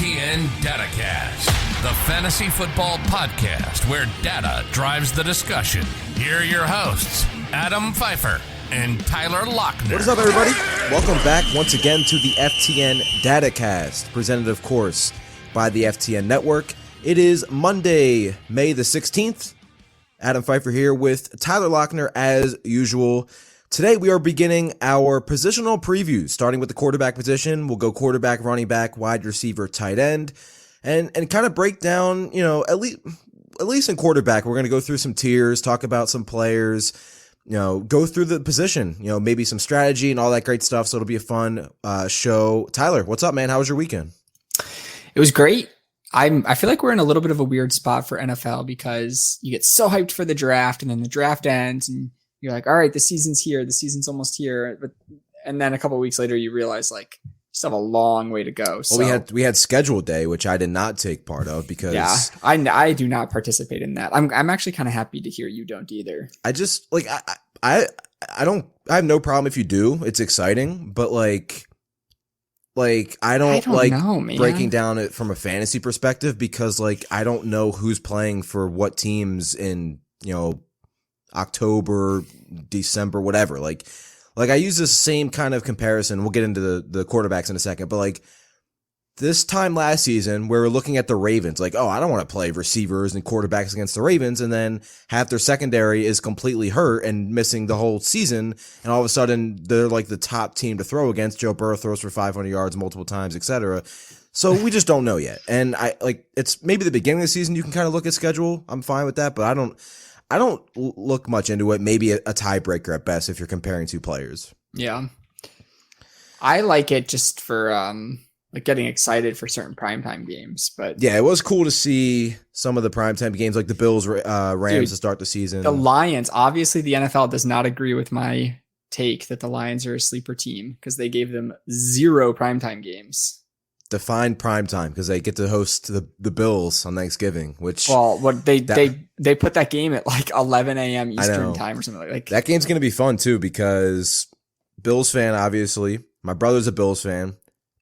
FTN DataCast, the fantasy football podcast where data drives the discussion. Here are your hosts, Adam Pfeifer and Tyler Loechner. What is up, everybody? Welcome back once again to the FTN DataCast, presented, of course, by the FTN Network. It is Monday, May the 16th. Adam Pfeifer here with Tyler Loechner as usual. Today we are beginning our positional previews, starting with the quarterback position. We'll go quarterback, running back, wide receiver, tight end, and kind of break down, at least in quarterback, we're going to go through some tiers, talk about some players, go through the position, maybe some strategy and all that great stuff. So it'll be a fun show. Tyler, what's up, man? How was your weekend? It was great. I feel like we're in a little bit of a weird spot for NFL because you get so hyped for the draft and then the draft ends and you're like, all right, the season's here. The season's almost here. And then a couple of weeks later, you realize you still have a long way to go. So, well, we had schedule day, which I did not take part of because I do not participate in that. I'm actually kind of happy to hear you don't either. I just I have no problem if you do. It's exciting, but I don't know, man. Breaking down it from a fantasy perspective because I don't know who's playing for what teams in, October, December, whatever. I use this same kind of comparison. We'll get into the quarterbacks in a second, but this time last season, where we're looking at the Ravens, I don't want to play receivers and quarterbacks against the Ravens, and then half their secondary is completely hurt and missing the whole season, and all of a sudden they're the top team to throw against. Joe Burrow throws for 500 yards multiple times, etc. So we just don't know yet. And it's maybe the beginning of the season you can kind of look at schedule. I'm fine with that, but I don't look much into it. Maybe a tiebreaker at best if you're comparing two players. Yeah. I like it just for getting excited for certain primetime games. But yeah, it was cool to see some of the primetime games like the Bills Rams to start the season. The Lions, obviously the NFL does not agree with my take that the Lions are a sleeper team because they gave them 0 primetime games. Define primetime because they get to host the Bills on Thanksgiving, which they put that game at 11 a.m. Eastern time or something like that. That game's going to be fun too because Bills fan, obviously. My brother's a Bills fan.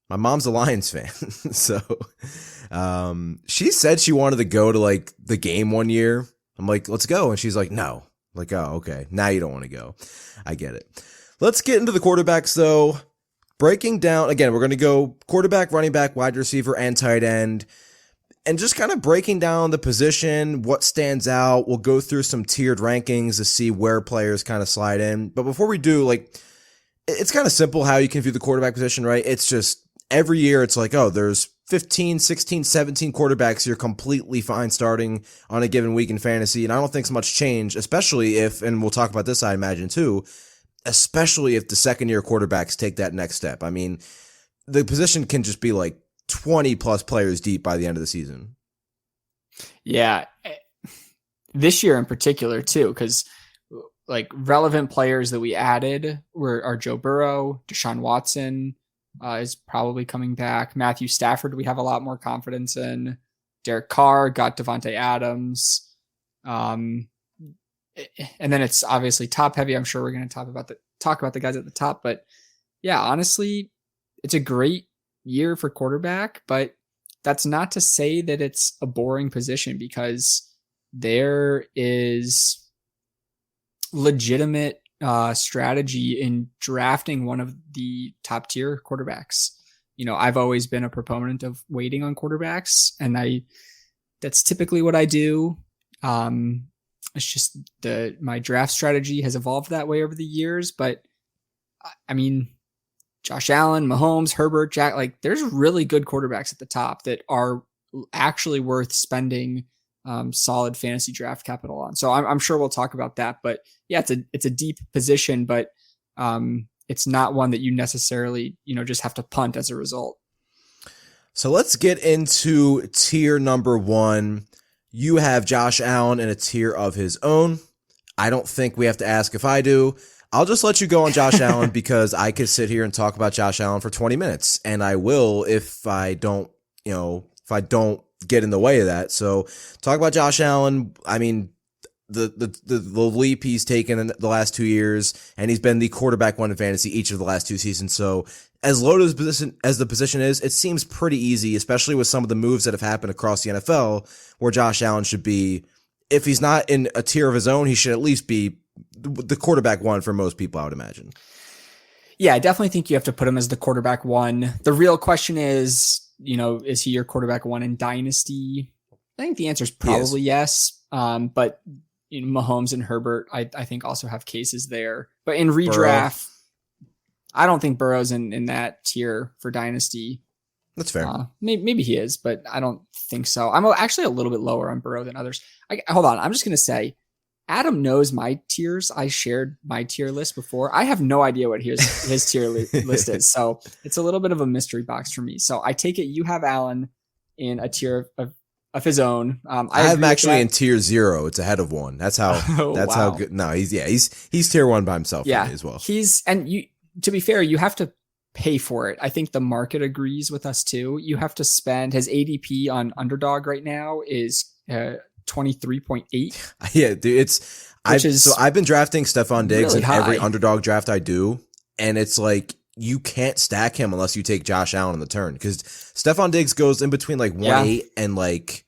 My mom's a Lions fan. So she said she wanted to go to the game one year. I'm like, let's go. And she's like, no. I'm like, oh, okay. Now you don't want to go. I get it. Let's get into the quarterbacks though. Breaking down, again, we're going to go quarterback, running back, wide receiver, and tight end. And just kind of breaking down the position, what stands out. We'll go through some tiered rankings to see where players kind of slide in. But before we do, it's kind of simple how you can view the quarterback position, right? It's just every year it's there's 15, 16, 17 quarterbacks you're completely fine starting on a given week in fantasy. And I don't think so much change, especially if, and we'll talk about this, I imagine too, especially if the second-year quarterbacks take that next step. I mean, the position can just be 20-plus players deep by the end of the season. Yeah. This year in particular, too, because relevant players that we added are Joe Burrow, Deshaun Watson is probably coming back. Matthew Stafford we have a lot more confidence in. Derek Carr, got Devontae Adams. And then it's obviously top heavy. I'm sure we're going to talk about the guys at the top, but yeah, honestly, it's a great year for quarterback, but that's not to say that it's a boring position because there is legitimate strategy in drafting one of the top tier quarterbacks. I've always been a proponent of waiting on quarterbacks, and that's typically what I do. It's just my draft strategy has evolved that way over the years. But I mean, Josh Allen, Mahomes, Herbert, Jack, there's really good quarterbacks at the top that are actually worth spending solid fantasy draft capital on. So I'm sure we'll talk about that. But yeah, it's a deep position, but it's not one that you necessarily, just have to punt as a result. So let's get into tier number 1. You have Josh Allen in a tier of his own. I don't think we have to ask if I do. I'll just let you go on Josh Allen because I could sit here and talk about Josh Allen for 20 minutes, and I will if I don't get in the way of that. So talk about Josh Allen. I mean, the leap he's taken in the last 2 years, and he's been the quarterback one in fantasy each of the last 2 seasons. So as loaded as the position is, it seems pretty easy, especially with some of the moves that have happened across the NFL, where Josh Allen should be, if he's not in a tier of his own, he should at least be the quarterback one for most people, I would imagine. Yeah, I definitely think you have to put him as the quarterback one. The real question is, is he your quarterback one in Dynasty? I think the answer is probably yes. But Mahomes and Herbert, I think also have cases there. But in redraft, I don't think Burrow's in that tier for Dynasty. That's fair. Maybe he is, but I don't think so. I'm actually a little bit lower on Burrow than others. Hold on. I'm just going to say, Adam knows my tiers. I shared my tier list before. I have no idea what his tier list is. So it's a little bit of a mystery box for me. So I take it you have Allen in a tier of his own. I have him actually in tier 0. It's ahead of 1. That's how. That's how good. No, he's tier 1 by himself. Yeah, for me as well. To be fair, you have to pay for it. I think the market agrees with us too. You have to spend. His ADP on Underdog right now is 23.8. Yeah, dude, I've been drafting Stephon Diggs really in every Underdog draft I do, and it's like you can't stack him unless you take Josh Allen on the turn, because Stephon Diggs goes in between like 1.8 and like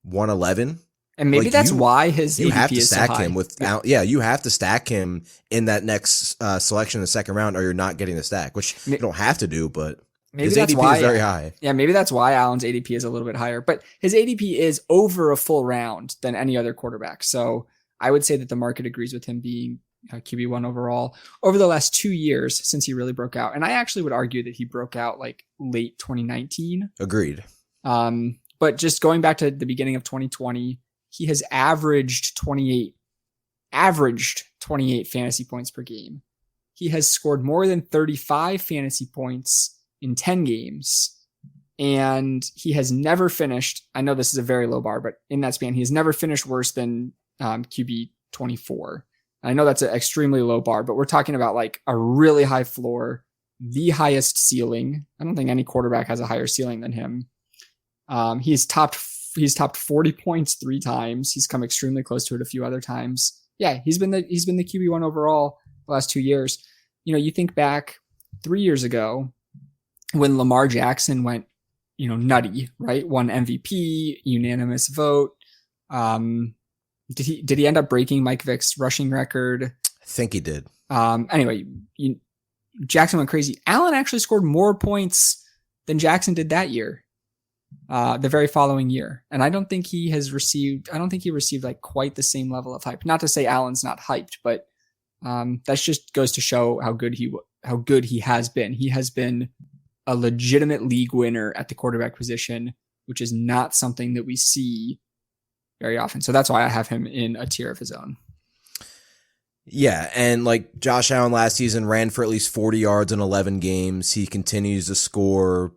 1.11. And maybe that's why his you ADP have to is stack so high. him with you have to stack him in that next selection in the second round, or you're not getting the stack, which you don't have to do, but maybe his that's ADP why, is very high. Yeah, maybe that's why Allen's ADP is a little bit higher, but his ADP is over a full round than any other quarterback. So I would say that the market agrees with him being QB1 overall over the last 2 years since he really broke out. And I actually would argue that he broke out like late 2019. Agreed. But just going back to the beginning of 2020, he has averaged 28 fantasy points per game. He has scored more than 35 fantasy points in 10 games. And he has never finished, I know this is a very low bar, but in that span, he has never finished worse than QB 24. I know that's an extremely low bar, but we're talking about like a really high floor, the highest ceiling. I don't think any quarterback has a higher ceiling than him. He's topped 40 points 3 times. He's come extremely close to it a few other times. Yeah, he's been the QB1 overall the last 2 years. You think back 3 years ago when Lamar Jackson went, nutty, right? Won MVP, unanimous vote. Did he end up breaking Mike Vick's rushing record? I think he did. Anyway, Jackson went crazy. Allen actually scored more points than Jackson did that year. The very following year. And I don't think he received like quite the same level of hype. Not to say Allen's not hyped, but that just goes to show how good he has been. He has been a legitimate league winner at the quarterback position, which is not something that we see very often. So that's why I have him in a tier of his own. Yeah, and like Josh Allen last season ran for at least 40 yards in 11 games. He continues to score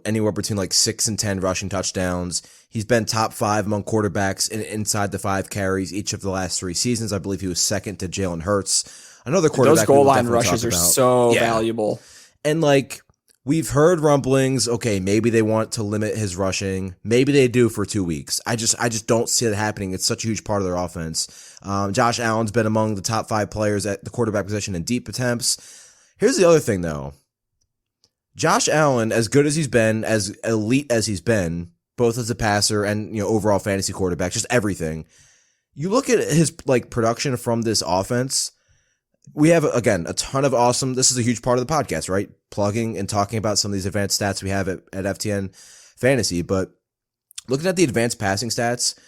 anywhere between like 6 and 10 rushing touchdowns. He's been top 5 among quarterbacks inside the 5 carries each of the last 3 seasons. I believe he was second to Jalen Hurts. Another quarterback. Those goal line rushes are so valuable. And like we've heard rumblings, okay, maybe they want to limit his rushing. Maybe they do for 2 weeks. I just don't see it happening. It's such a huge part of their offense. Josh Allen's been among the top 5 players at the quarterback position in deep attempts. Here's the other thing though. Josh Allen, as good as he's been, as elite as he's been, both as a passer and overall fantasy quarterback, just everything. You look at his like production from this offense. We have again a ton of awesome. This is a huge part of the podcast, right? Plugging and talking about some of these advanced stats we have at FTN Fantasy. But looking at the advanced passing stats,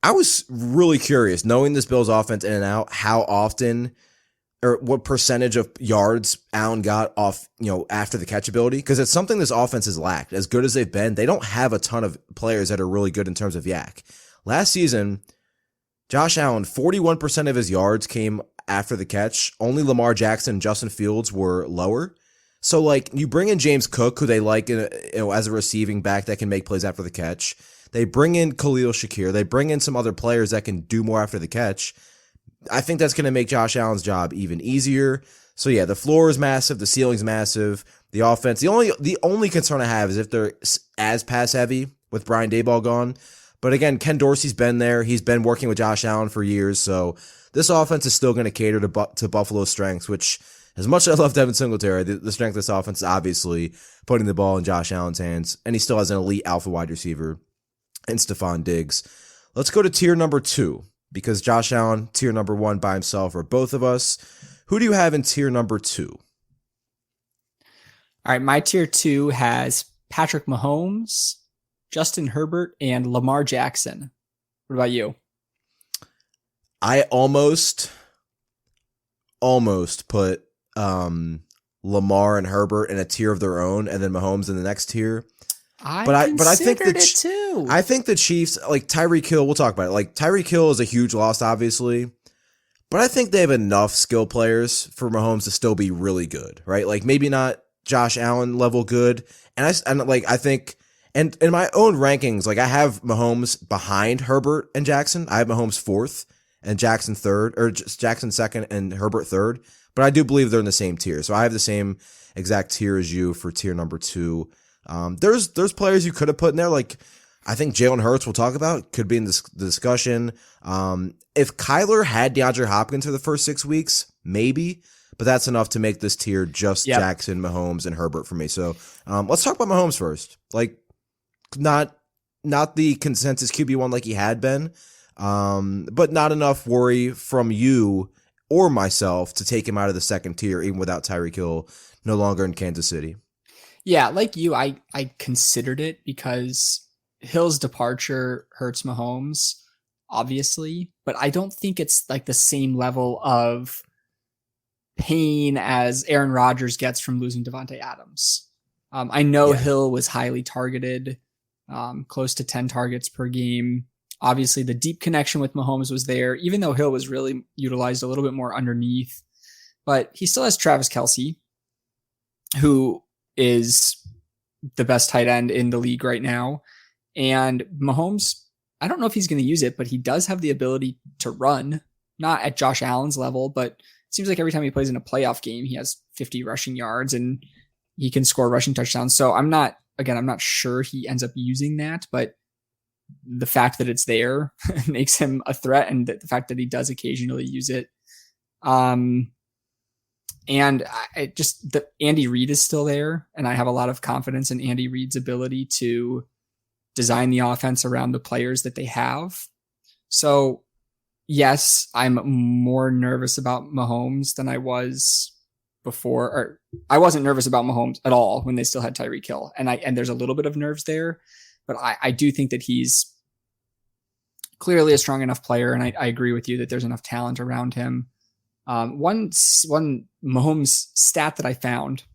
I was really curious, knowing this Bills offense in and out, how often or what percentage of yards Allen got off, after the catch ability. Because it's something this offense has lacked. As good as they've been, they don't have a ton of players that are really good in terms of yak. Last season, Josh Allen, 41% of his yards came after the catch. Only Lamar Jackson and Justin Fields were lower. So, like, you bring in James Cook, who they like as a receiving back that can make plays after the catch. They bring in Khalil Shakir. They bring in some other players that can do more after the catch. I think that's going to make Josh Allen's job even easier. So yeah, the floor is massive, the ceiling's massive, the offense. The only concern I have is if they're as pass heavy with Brian Daboll gone. But again, Ken Dorsey's been there. He's been working with Josh Allen for years. So this offense is still going to cater to Buffalo's strengths, which as much as I love Devin Singletary, the strength of this offense is obviously putting the ball in Josh Allen's hands. And he still has an elite alpha wide receiver in Stephon Diggs. Let's go to tier number 2 because Josh Allen, tier number 1 by himself, or both of us. Who do you have in tier number 2? All right, my tier 2 has Patrick Mahomes, Justin Herbert, and Lamar Jackson. What about you? I almost put Lamar and Herbert in a tier of their own, and then Mahomes in the next tier. I think it too. I think the Chiefs, like Tyreek Hill, we'll talk about it. Like Tyreek Hill is a huge loss, obviously, but I think they have enough skill players for Mahomes to still be really good, right? Like maybe not Josh Allen level good, and I think. And in my own rankings, like I have Mahomes behind Herbert and Jackson. I have Mahomes 4th and Jackson 3rd, or Jackson 2nd and Herbert 3rd. But I do believe they're in the same tier. So I have the same exact tier as you for tier number 2. There's players you could have put in there. Like I think Jalen Hurts, we'll talk about, could be in the discussion. If Kyler had DeAndre Hopkins for the first 6 weeks, maybe. But that's enough to make this tier just Jackson, Mahomes, and Herbert for me. So let's talk about Mahomes first. Like, not the consensus QB1 like he had been, but not enough worry from you or myself to take him out of the second tier, even without Tyreek Hill no longer in Kansas City. Yeah, like you, I considered it because Hill's departure hurts Mahomes, obviously, but I don't think it's like the same level of pain as Aaron Rodgers gets from losing Devontae Adams. I know Hill was highly targeted, close to 10 targets per game. Obviously, the deep connection with Mahomes was there, even though Hill was really utilized a little bit more underneath. But he still has Travis Kelce, who is the best tight end in the league right now. And Mahomes, I don't know if he's going to use it, but he does have the ability to run, not at Josh Allen's level, but it seems like every time he plays in a playoff game, he has 50 rushing yards and he can score rushing touchdowns. So I'm not sure he ends up using that, but the fact that it's there makes him a threat, and the fact that he does occasionally use it. And Andy Reid is still there, and I have a lot of confidence in Andy Reid's ability to design the offense around the players that they have. So yes, I'm more nervous about Mahomes than I was before, or I wasn't nervous about Mahomes at all when they still had Tyreek Hill. And there's a little bit of nerves there, but I do think that he's clearly a strong enough player. And I agree with you that there's enough talent around him. One Mahomes stat that I found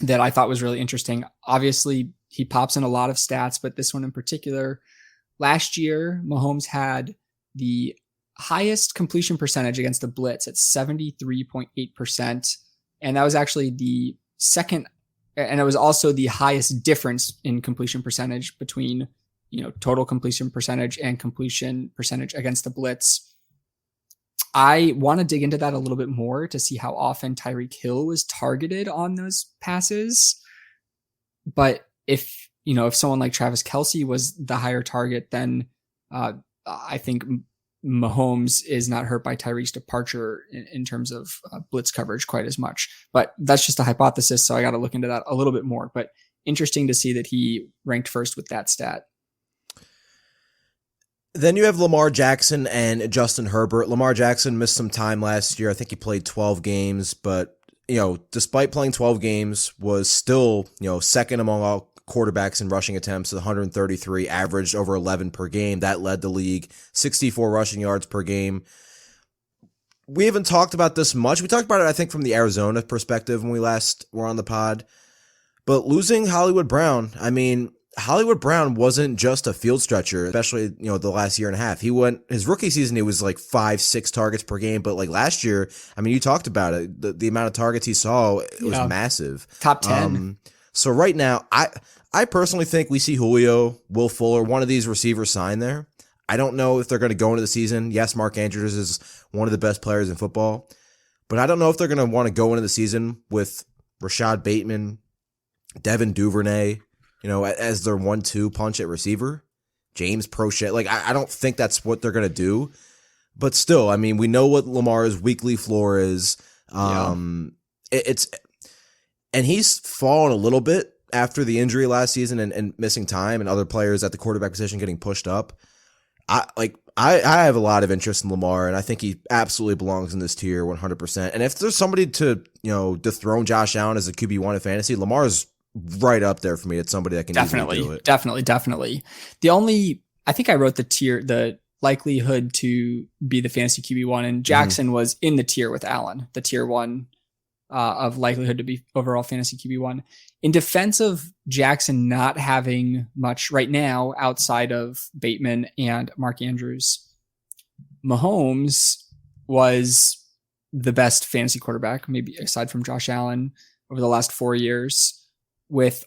that I thought was really interesting. Obviously he pops in a lot of stats, but this one in particular, last year, Mahomes had the highest completion percentage against the blitz at 73.8%. And that was actually the second, and it was also the highest difference in completion percentage between, total completion percentage and completion percentage against the blitz. I want to dig into that a little bit more to see how often Tyreek Hill was targeted on those passes. But if someone like Travis Kelce was the higher target, then I think Mahomes is not hurt by Tyreek's departure in terms of blitz coverage quite as much. But that's just a hypothesis, so I got to look into that a little bit more. But interesting to see that he ranked first with that stat. Then you have Lamar Jackson and Justin Herbert. Lamar Jackson missed some time last year. I think he played 12 games, but despite playing 12 games, was still second among all quarterbacks in rushing attempts, 133, averaged over 11 per game. That led the league, 64 rushing yards per game. We haven't talked about this much. We talked about it, I think, from the Arizona perspective when we last were on the pod. But losing Hollywood Brown, Hollywood Brown wasn't just a field stretcher, especially, the last year and a half. His rookie season, he was like 5-6 targets per game. But like last year, you talked about it. The amount of targets he saw, it was massive. Top 10. So right now, I personally think we see Julio, Will Fuller, one of these receivers sign there. I don't know if they're going to go into the season. Yes, Mark Andrews is one of the best players in football, but I don't know if they're going to want to go into the season with Rashad Bateman, Devin Duvernay, as their 1-2 punch at receiver. James Prochet. Like, I don't think that's what they're going to do. But still, I mean, we know what Lamar's weekly floor is. And he's fallen a little bit after the injury last season and missing time, and other players at the quarterback position getting pushed up. I have a lot of interest in Lamar, and I think he absolutely belongs in this tier 100%. And if there's somebody to, dethrone Josh Allen as a QB1 in fantasy, Lamar's right up there for me. It's somebody that can easily do it. Definitely. I think I wrote the likelihood to be the fantasy QB1, and Jackson was in the tier with Allen, the tier 1 of likelihood to be overall fantasy QB1. In defense of Jackson not having much right now outside of Bateman and Mark Andrews, Mahomes was the best fantasy quarterback, maybe aside from Josh Allen, over the last 4 years, with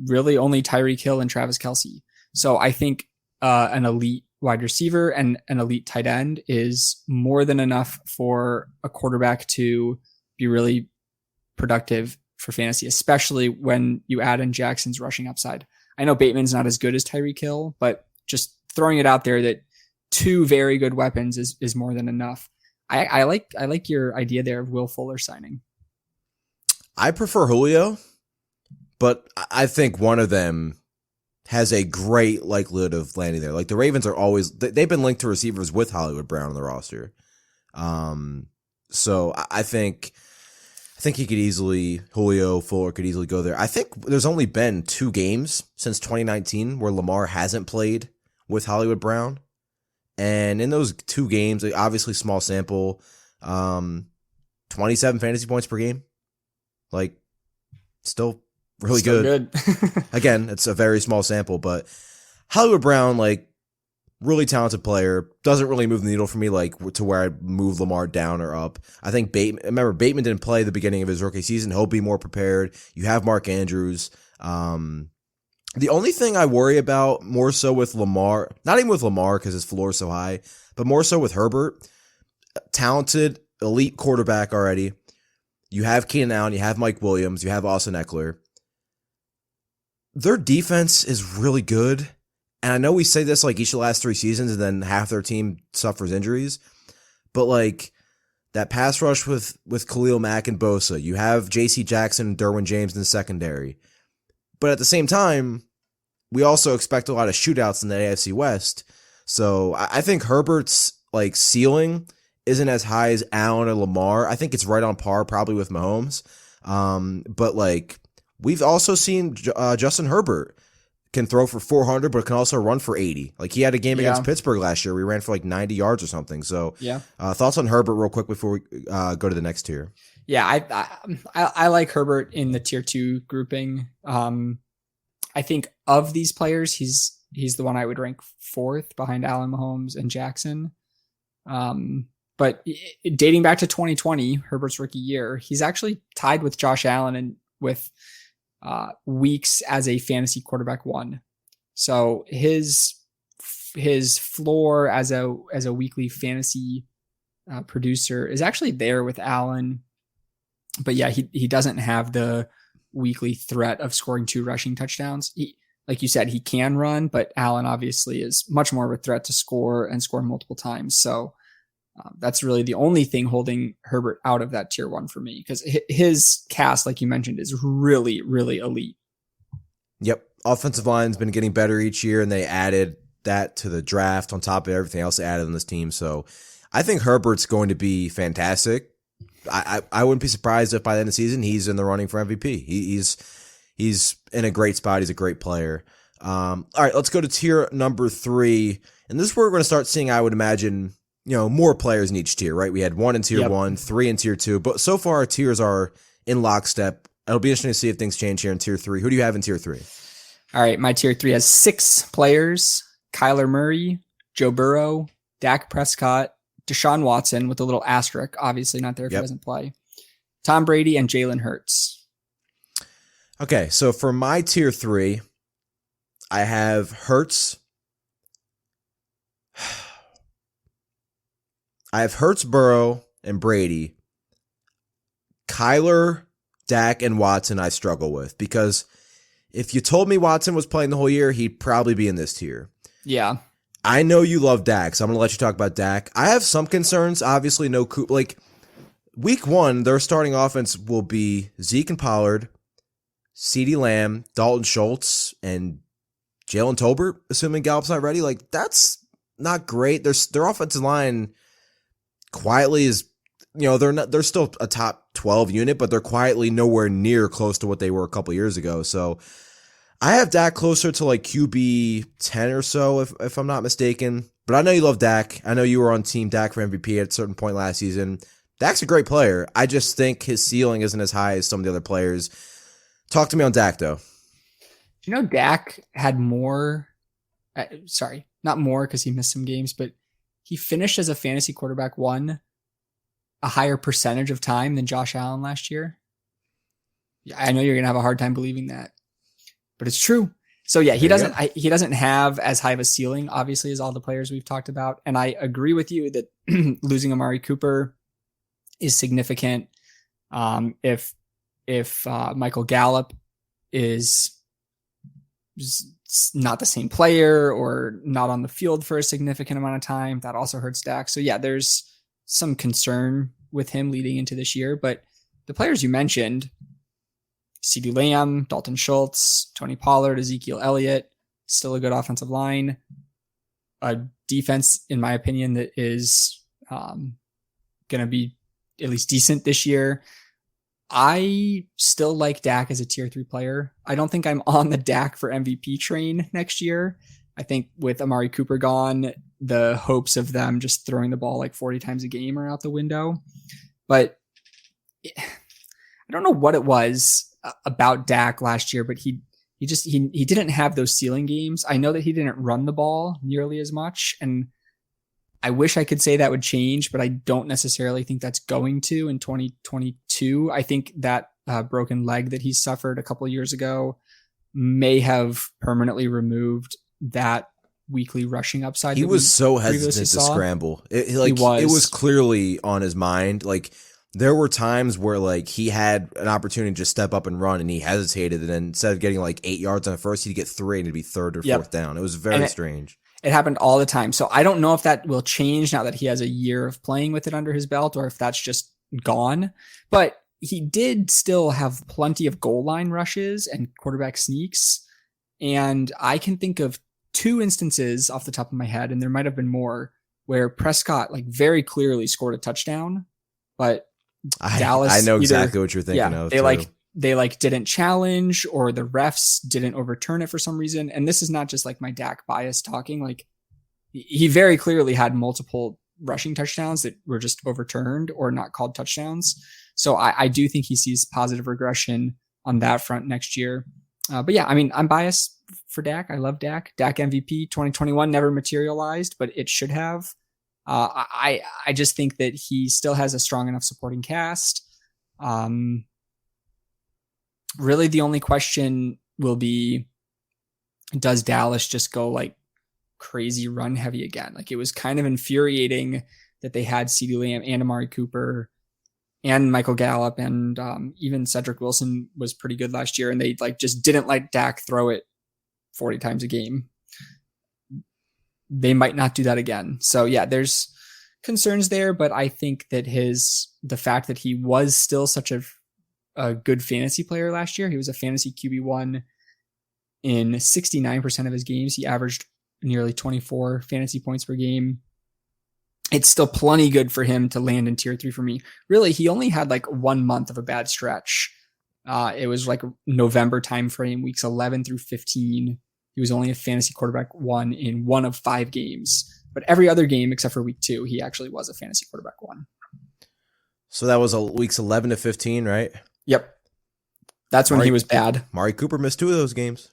really only Tyreek Hill and Travis Kelce. So I think an elite wide receiver and an elite tight end is more than enough for a quarterback to be really productive for fantasy, especially when you add in Jackson's rushing upside. I know Bateman's not as good as Tyreek Hill, but just throwing it out there that 2 very good weapons is more than enough. I like your idea there of Will Fuller signing. I prefer Julio, but I think one of them has a great likelihood of landing there. Like, the Ravens are always, they've been linked to receivers with Hollywood Brown on the roster. So I think he could easily, Julio Fuller could easily go there. I think there's only been 2 games since 2019 where Lamar hasn't played with Hollywood Brown. And in those 2 games, obviously small sample, 27 fantasy points per game. Like, still really good. Again, it's a very small sample, but Hollywood Brown, like, really talented player, doesn't really move the needle for me, like, to where I'd move Lamar down or up. I think Bateman didn't play the beginning of his rookie season. He'll be more prepared. You have Mark Andrews. The only thing I worry about more so with Lamar, not even with Lamar because his floor is so high, but more so with Herbert, talented, elite quarterback already. You have Keenan Allen, you have Mike Williams, you have Austin Eckler. Their defense is really good. And I know we say this like each of the last 3 seasons and then half their team suffers injuries. But like that pass rush with Khalil Mack and Bosa, you have J.C. Jackson and Derwin James in the secondary. But at the same time, we also expect a lot of shootouts in the AFC West. So I think Herbert's like ceiling isn't as high as Allen or Lamar. I think it's right on par probably with Mahomes. But like we've also seen Justin Herbert can throw for 400, but can also run for 80. Like he had a game against Pittsburgh last year. We ran for like 90 yards or something. So thoughts on Herbert real quick before we go to the next tier. Yeah, I like Herbert in the tier 2 grouping. I think of these players, he's the one I would rank 4th behind Allen, Mahomes, and Jackson. But dating back to 2020, Herbert's rookie year, he's actually tied with Josh Allen and with weeks as a fantasy quarterback 1. So his floor as a weekly fantasy producer is actually there with Allen. But yeah, he doesn't have the weekly threat of scoring 2 rushing touchdowns. Like you said, he can run, but Allen obviously is much more of a threat to score and score multiple times. So that's really the only thing holding Herbert out of that tier 1 for me, because his cast, like you mentioned, is really, really elite. Yep. Offensive line's been getting better each year, and they added that to the draft on top of everything else they added on this team. So I think Herbert's going to be fantastic. I wouldn't be surprised if by the end of the season he's in the running for MVP. He's in a great spot. He's a great player. All right, let's go to tier number 3. And this is where we're going to start seeing, I would imagine, more players in each tier, right? We had 1 in tier 1, 3 in tier 2, but so far our tiers are in lockstep. It'll be interesting to see if things change here in tier 3. Who do you have in tier 3? All right, my tier 3 has 6 players: Kyler Murray, Joe Burrow, Dak Prescott, Deshaun Watson with a little asterisk, obviously not there if he doesn't play, Tom Brady, and Jalen Hurts. Okay, so for my tier 3, I have Hurts. I have Hurts, Burrow, and Brady. Kyler, Dak, and Watson I struggle with, because if you told me Watson was playing the whole year, he'd probably be in this tier. Yeah. I know you love Dak, so I'm going to let you talk about Dak. I have some concerns. Obviously, no Coop. Like, week 1, their starting offense will be Zeke and Pollard, CeeDee Lamb, Dalton Schultz, and Jalen Tolbert, assuming Gallup's not ready. Like, that's not great. Their offensive line quietly is, they're still a top 12 unit, but they're quietly nowhere near close to what they were a couple years ago. So I have Dak closer to like QB 10 or so, if I'm not mistaken. But I know you love Dak. I know you were on team Dak for MVP at a certain point last season. Dak's a great player. I just think his ceiling isn't as high as some of the other players. Talk to me on Dak, though. Dak had more, not more because he missed some games, but he finished as a fantasy quarterback a higher percentage of time than Josh Allen last year. Yeah, I know you're going to have a hard time believing that, but it's true. So yeah, he doesn't have as high of a ceiling, obviously, as all the players we've talked about. And I agree with you that losing Amari Cooper is significant. If Michael Gallup is not the same player or not on the field for a significant amount of time, that also hurts Dak. So yeah, there's some concern with him leading into this year. But the players you mentioned, CeeDee Lamb, Dalton Schultz, Tony Pollard, Ezekiel Elliott, still a good offensive line, a defense, in my opinion, that is going to be at least decent this year. I still like Dak as a tier 3 player. I don't think I'm on the Dak for MVP train next year. I think with Amari Cooper gone, the hopes of them just throwing the ball like 40 times a game are out the window. But I don't know what it was about Dak last year, but he didn't have those ceiling games. I know that he didn't run the ball nearly as much, and I wish I could say that would change, but I don't necessarily think that's going to in 2022. I think that broken leg that he suffered a couple of years ago may have permanently removed that weekly rushing upside. He was so hesitant to scramble. It was clearly on his mind. Like, there were times where like he had an opportunity to just step up and run, and he hesitated, and then instead of getting like 8 yards on the first, he'd get 3 and it'd be 3rd or 4th down. It was very strange. It happened all the time. So I don't know if that will change now that he has a year of playing with it under his belt, or if that's just gone. But he did still have plenty of goal line rushes and quarterback sneaks. And I can think of 2 instances off the top of my head, and there might have been more, where Prescott like very clearly scored a touchdown, but Dallas, I know exactly what you're thinking of. They didn't challenge, or the refs didn't overturn it for some reason. And this is not just like my Dak bias talking. Like, he very clearly had multiple rushing touchdowns that were just overturned or not called touchdowns. So I do think he sees positive regression on that front next year. But yeah, I mean, I'm biased for Dak. I love Dak. Dak MVP 2021 never materialized, but it should have. I just think that he still has a strong enough supporting cast. Really, the only question will be, does Dallas just go like crazy run heavy again? Like, it was kind of infuriating that they had CeeDee Lamb and Amari Cooper and Michael Gallup, and even Cedric Wilson was pretty good last year, and they like just didn't let Dak throw it 40 times a game. They might not do that again. So yeah, there's concerns there, but I think that the fact that he was still such a good fantasy player last year, he was a fantasy QB1 in 69% of his games. He averaged nearly 24 fantasy points per game. It's still plenty good for him to land in tier 3 for me. Really, he only had like 1 month of a bad stretch. It was like November timeframe, weeks 11 through 15. He was only a fantasy quarterback 1 in 1 of 5 games. But every other game except for week 2, he actually was a fantasy quarterback 1. So that was weeks 11 to 15, right? Yep. That's when he was bad. Amari Cooper missed 2 of those games.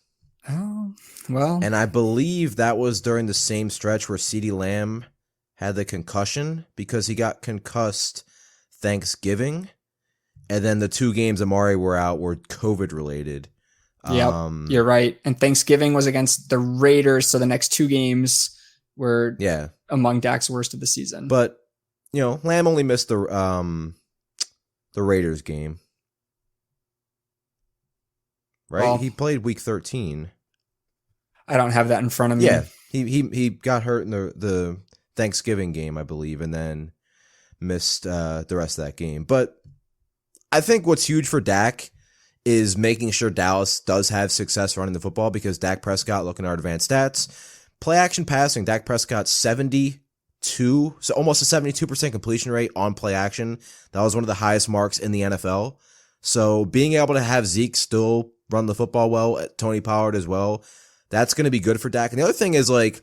Oh, well. And I believe that was during the same stretch where CeeDee Lamb had the concussion, because he got concussed Thanksgiving. And then the 2 games Amari were out were COVID related. Yeah, you're right. And Thanksgiving was against the Raiders, so the next 2 games were among Dak's worst of the season. But, Lamb only missed the Raiders game. Right? Well, he played week 13. I don't have that in front of me. Yeah. He got hurt in the Thanksgiving game, I believe, and then missed the rest of that game. But I think what's huge for Dak is making sure Dallas does have success running the football, because Dak Prescott, looking at our advanced stats, play action passing, Dak Prescott 72, so almost a 72% completion rate on play action. That was one of the highest marks in the NFL. So being able to have Zeke still run the football well, Tony Pollard as well, that's going to be good for Dak. And the other thing is, like,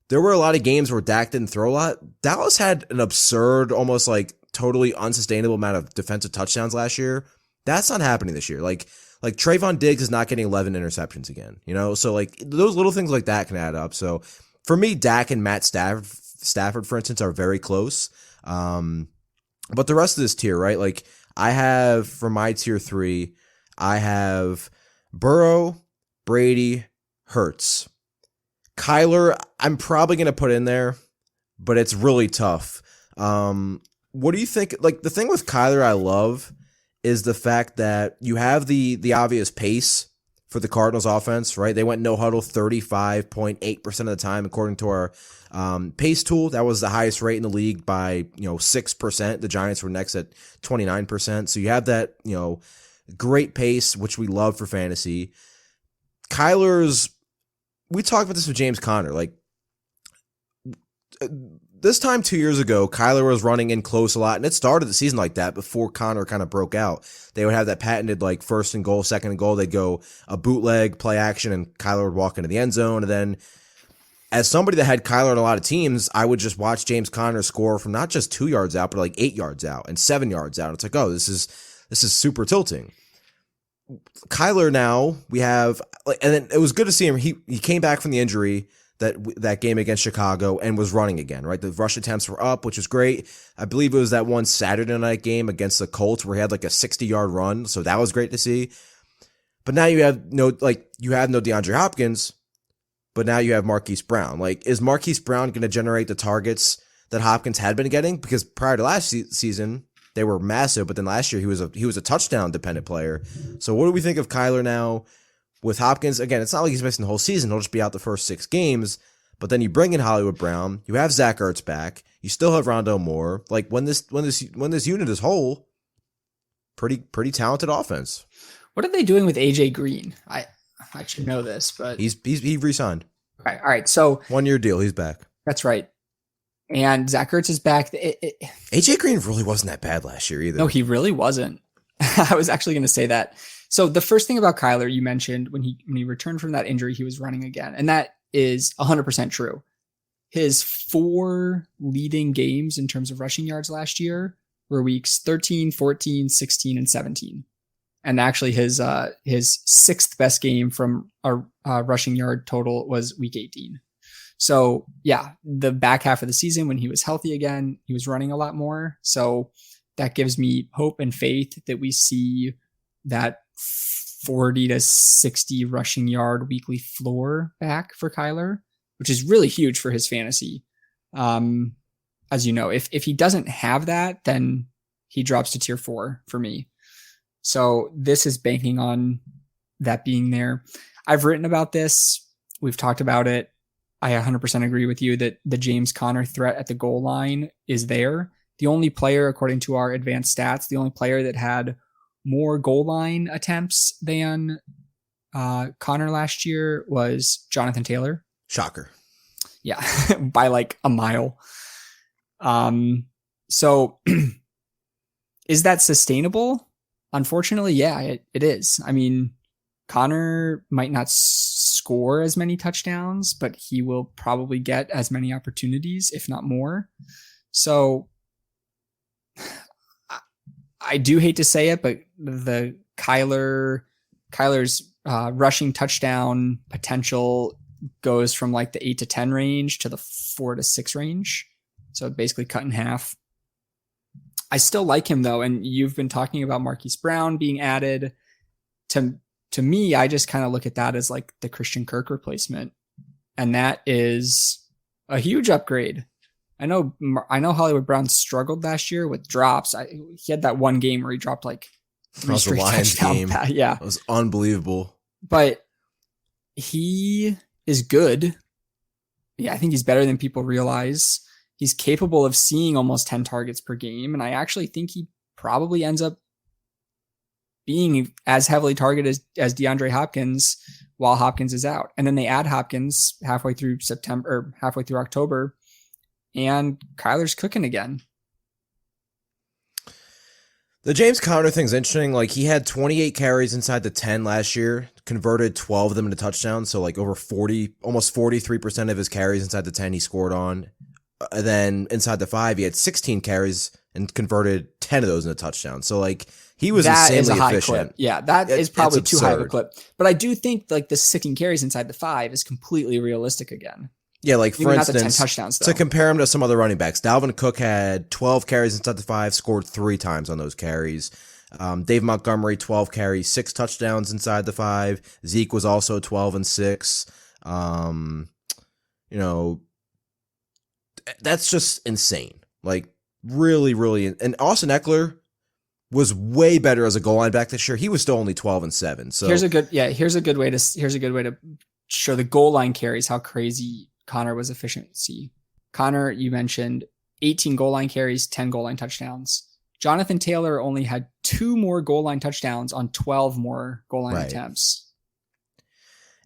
there were a lot of games where Dak didn't throw a lot. Dallas had an absurd, almost like totally unsustainable amount of defensive touchdowns last year. That's not happening this year. Like Trayvon Diggs is not getting 11 interceptions again, So like those little things like that can add up. So for me, Dak and Matt Stafford, for instance, are very close. But the rest of this tier, right? Like I have, for my tier 3, I have Burrow, Brady, Hurts. Kyler, I'm probably going to put in there, but it's really tough. What do you think? Like, the thing with Kyler I love is the fact that you have the obvious pace for the Cardinals offense, right? They went no huddle 35.8% of the time, according to our pace tool. That was the highest rate in the league by 6%. The Giants were next at 29%. So you have that great pace, which we love for fantasy. Kyler's, we talked about this with James Conner, like this time 2 years ago, Kyler was running in close a lot, and it started the season like that before Conner kind of broke out. They would have that patented like first and goal, second and goal. They'd go a bootleg, play action, and Kyler would walk into the end zone. And then as somebody that had Kyler on a lot of teams, I would just watch James Conner score from not just 2 yards out, but like 8 yards out and 7 yards out. It's like, oh, this is super tilting. Kyler now, we have, and then it was good to see him. He came back from the injury that game against Chicago and was running again, right? The rush attempts were up, which was great. I believe it was that one Saturday night game against the Colts where he had like a 60-yard run, so that was great to see. But now you have no DeAndre Hopkins, but now you have Marquise Brown. Like, is Marquise Brown going to generate the targets that Hopkins had been getting? Because prior to last season, they were massive, but then last year he was a touchdown dependent player. So what do we think of Kyler now with Hopkins? Again, it's not like he's missing the whole season. He'll just be out the first 6 games. But then you bring in Hollywood Brown. You have Zach Ertz back. You still have Rondale Moore. Like, when this unit is whole, pretty talented offense. What are they doing with AJ Green? I should know this, but he re-signed. All right. So 1-year deal. He's back. That's right. And Zach Ertz is back. AJ Green really wasn't that bad last year either. No, he really wasn't. I was actually going to say that. So the first thing about Kyler, you mentioned when he returned from that injury, he was running again. And that is 100% true. His 4 leading games in terms of rushing yards last year were weeks 13, 14, 16, and 17. And actually his 6th best game from a rushing yard total was week 18. So yeah, the back half of the season when he was healthy again, he was running a lot more. So that gives me hope and faith that we see that 40 to 60 rushing yard weekly floor back for Kyler, which is really huge for his fantasy. As you know, if he doesn't have that, then he drops to tier 4 for me. So this is banking on that being there. I've written about this. We've talked about it. I 100% agree with you that the James Conner threat at the goal line is there. The only player, according to our advanced stats, the only player that had more goal line attempts than Conner last year was Jonathan Taylor. Shocker. Yeah, by like a mile. So is that sustainable? Unfortunately, yeah, it is. I mean, Conner might not score as many touchdowns, but he will probably get as many opportunities, if not more. So I do hate to say it, but the Kyler's rushing touchdown potential goes from like the 8 to 10 range to the 4 to 6 range. So basically cut in half. I still like him though. And you've been talking about Marquise Brown being added. To me, I just kind of look at that as like the Christian Kirk replacement. And that is a huge upgrade. I know Hollywood Brown struggled last year with drops. He had that one game where he dropped like 3 straight touchdowns. Yeah. It was unbelievable. But he is good. Yeah, I think he's better than people realize. He's capable of seeing almost 10 targets per game. And I actually think he probably ends up being as heavily targeted as DeAndre Hopkins while Hopkins is out. And then they add Hopkins halfway through September or halfway through October, and Kyler's cooking again. The James Conner thing's interesting. Like, he had 28 carries inside the 10 last year, converted 12 of them into touchdowns. So like over 40, almost 43% of his carries inside the 10 he scored on. And then inside the 5, he had 16 carries and converted 10 of those into touchdowns. So like, he was that insanely is a high efficient. Clip. Yeah, that is probably too high of a clip. But I do think like the 16 carries inside the 5 is completely realistic again. Yeah, like for Maybe not the 10 instance, touchdowns, though. to compare him to some other running backs, Dalvin Cook had 12 carries inside the 5, scored 3 times on those carries. Dave Montgomery, 12 carries, 6 touchdowns inside the 5. Zeke was also 12 and 6. That's just insane. Like, really, really. And Austin Eckler was way better as a goal line back this year. He was still only 12 and 7. So here's a good way to show the goal line carries how crazy Connor was efficiency. Connor, you mentioned 18 goal line carries, 10 goal line touchdowns. Jonathan Taylor only had 2 more goal line touchdowns on 12 more goal line attempts.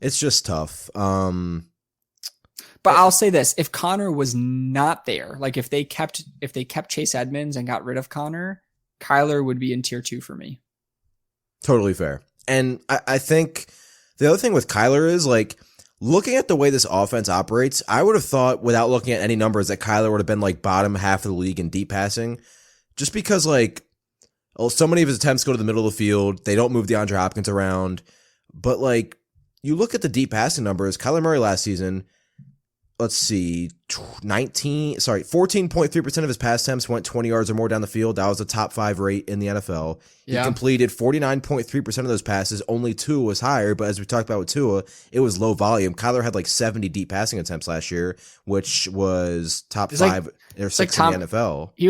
It's just tough. But I'll say this, if Connor was not there, like if they kept Chase Edmonds and got rid of Connor, Kyler would be in tier 2 for me. Totally fair. And I think the other thing with Kyler is, like, looking at the way this offense operates, I would have thought, without looking at any numbers, that Kyler would have been like bottom half of the league in deep passing, just because like so many of his attempts go to the middle of the field. They don't move DeAndre Hopkins around. But like, you look at the deep passing numbers, Kyler Murray last season, let's see, 14.3% of his pass attempts went 20 yards or more down the field. That was a top 5 rate in the NFL. He completed 49.3% of those passes. Only 2 was higher, but as we talked about with Tua, it was low volume. Kyler had like 70 deep passing attempts last year, which was top 5 or 6 in the NFL. He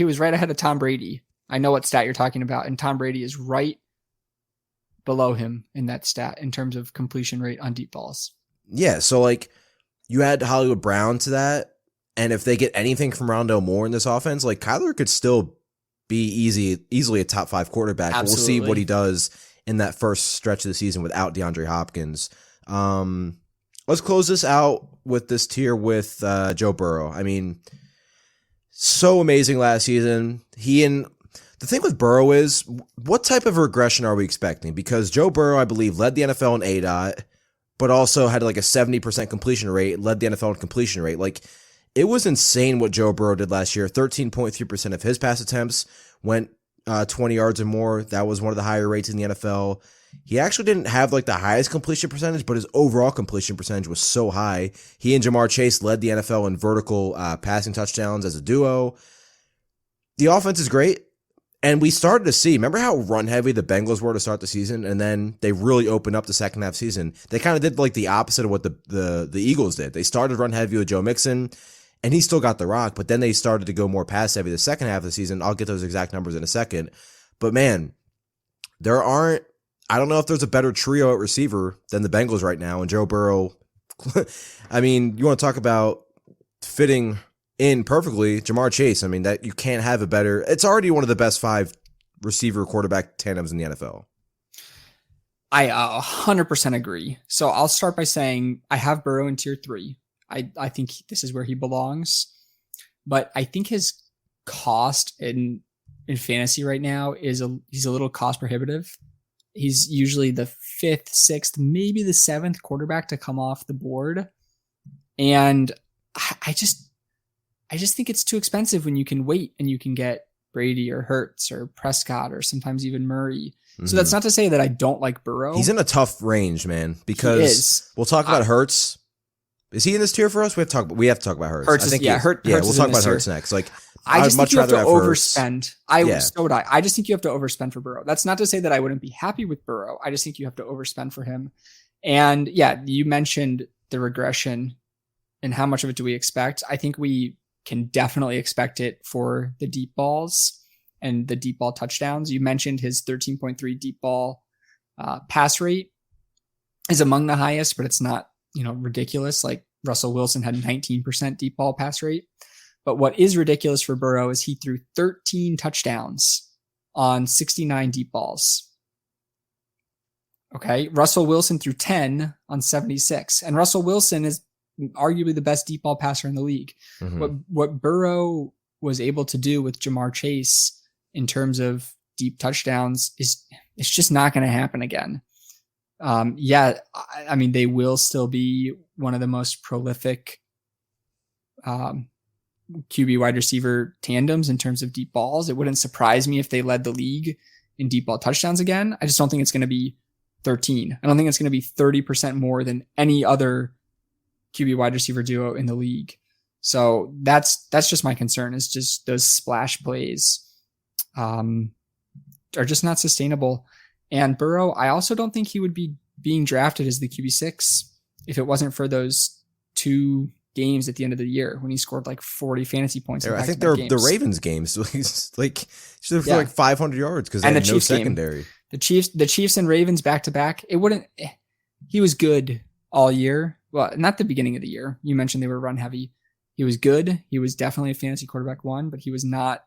was right ahead of Tom Brady. I know what stat you're talking about, and Tom Brady is right below him in that stat in terms of completion rate on deep balls. Yeah, so like, you add Hollywood Brown to that, and if they get anything from Rondale Moore in this offense, like, Kyler could still be easily a top 5 quarterback. But we'll see what he does in that first stretch of the season without DeAndre Hopkins. Let's close this out with this tier with Joe Burrow. I mean, so amazing last season. The thing with Burrow is, what type of regression are we expecting? Because Joe Burrow, I believe, led the NFL in ADOT, but also had like a 70% completion rate, led the NFL in completion rate. Like, it was insane what Joe Burrow did last year. 13.3% of his pass attempts went 20 yards or more. That was one of the higher rates in the NFL. He actually didn't have like the highest completion percentage, but his overall completion percentage was so high. He and Jamar Chase led the NFL in vertical passing touchdowns as a duo. The offense is great. And we started to see, remember how run heavy the Bengals were to start the season, and then they really opened up the second half season. They kind of did like the opposite of what the Eagles did. They started run heavy with Joe Mixon, and he still got the rock, but then they started to go more pass heavy the second half of the season. I'll get those exact numbers in a second. But man, I don't know if there's a better trio at receiver than the Bengals right now, and Joe Burrow, I mean, you want to talk about fitting in perfectly, Jamar Chase. I mean, that you can't have a better. It's already one of the best 5 receiver quarterback tandems in the NFL. I 100% agree. So I'll start by saying I have Burrow in tier 3. I think this is where he belongs, but I think his cost in fantasy right now he's a little cost prohibitive. He's usually the 5th, 6th, maybe the 7th quarterback to come off the board, and I just think it's too expensive when you can wait and you can get Brady or Hurts or Prescott or sometimes even Murray. Mm-hmm. So that's not to say that I don't like Burrow. He's in a tough range, man, because we'll talk about Hurts. Is he in this tier for us? We have to talk about Hurts. Hurts we'll talk about Hurts next. Like, I just think you have to overspend. I just think you have to overspend for Burrow. That's not to say that I wouldn't be happy with Burrow. I just think you have to overspend for him. And yeah, you mentioned the regression and how much of it do we expect? I think we can definitely expect it for the deep balls and the deep ball touchdowns. You mentioned his 13.3 deep ball pass rate is among the highest, but it's not, ridiculous. Like Russell Wilson had 19% deep ball pass rate. But what is ridiculous for Burrow is he threw 13 touchdowns on 69 deep balls. Okay. Russell Wilson threw 10 on 76. And Russell Wilson is arguably the best deep ball passer in the league. Mm-hmm. What Burrow was able to do with Jamar Chase in terms of deep touchdowns it's just not going to happen again. I mean, they will still be one of the most prolific QB wide receiver tandems in terms of deep balls. It wouldn't surprise me if they led the league in deep ball touchdowns again. I just don't think it's going to be 13. I don't think it's going to be 30% more than any other QB wide receiver duo in the league. So that's just my concern, is just those splash plays are just not sustainable. And Burrow, I also don't think he would be being drafted as the QB6 if it wasn't for those 2 games at the end of the year when he scored like 40 fantasy points. I think they're the Ravens games. He's like, for like 500 yards because they had no secondary. Game. The Chiefs and Ravens back to back. He was good all year. Well, not the beginning of the year. You mentioned they were run heavy. He was good. He was definitely a fantasy quarterback 1, but he was not,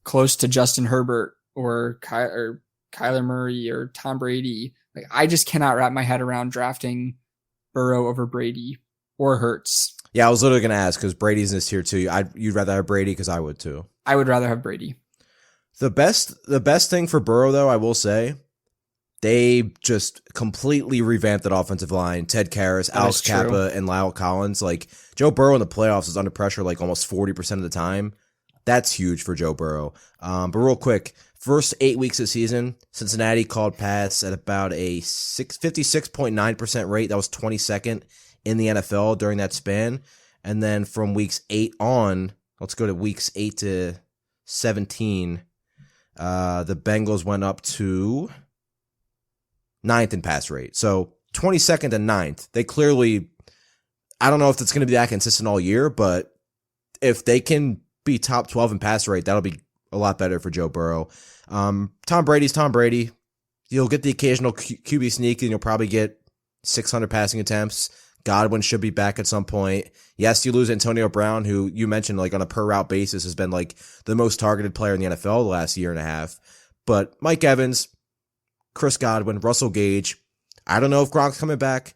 close to Justin Herbert or Kyler Murray or Tom Brady. Like, I just cannot wrap my head around drafting Burrow over Brady or Hurts. Yeah, I was literally going to ask because Brady's in this tier too. You'd rather have Brady because I would too. I would rather have Brady. The best thing for Burrow, though, I will say, they just completely revamped that offensive line. Ted Karras, Alex Kappa, and Lyle Collins. Like, Joe Burrow in the playoffs is under pressure like almost 40% of the time. That's huge for Joe Burrow. But real quick, first 8 weeks of the season, Cincinnati called pass at about a 56.9% rate. That was 22nd in the NFL during that span. And then from weeks 8 on, let's go to weeks 8 to 17, the Bengals went up to 9th in pass rate. So 22nd and 9th. They clearly, I don't know if it's going to be that consistent all year, but if they can be top 12 in pass rate, that'll be a lot better for Joe Burrow. Tom Brady's Tom Brady. You'll get the occasional QB sneak, and you'll probably get 600 passing attempts. Godwin should be back at some point. Yes, you lose Antonio Brown, who you mentioned like on a per route basis has been like the most targeted player in the NFL the last year and a half. But Mike Evans, Chris Godwin, Russell Gage. I don't know if Gronk's coming back.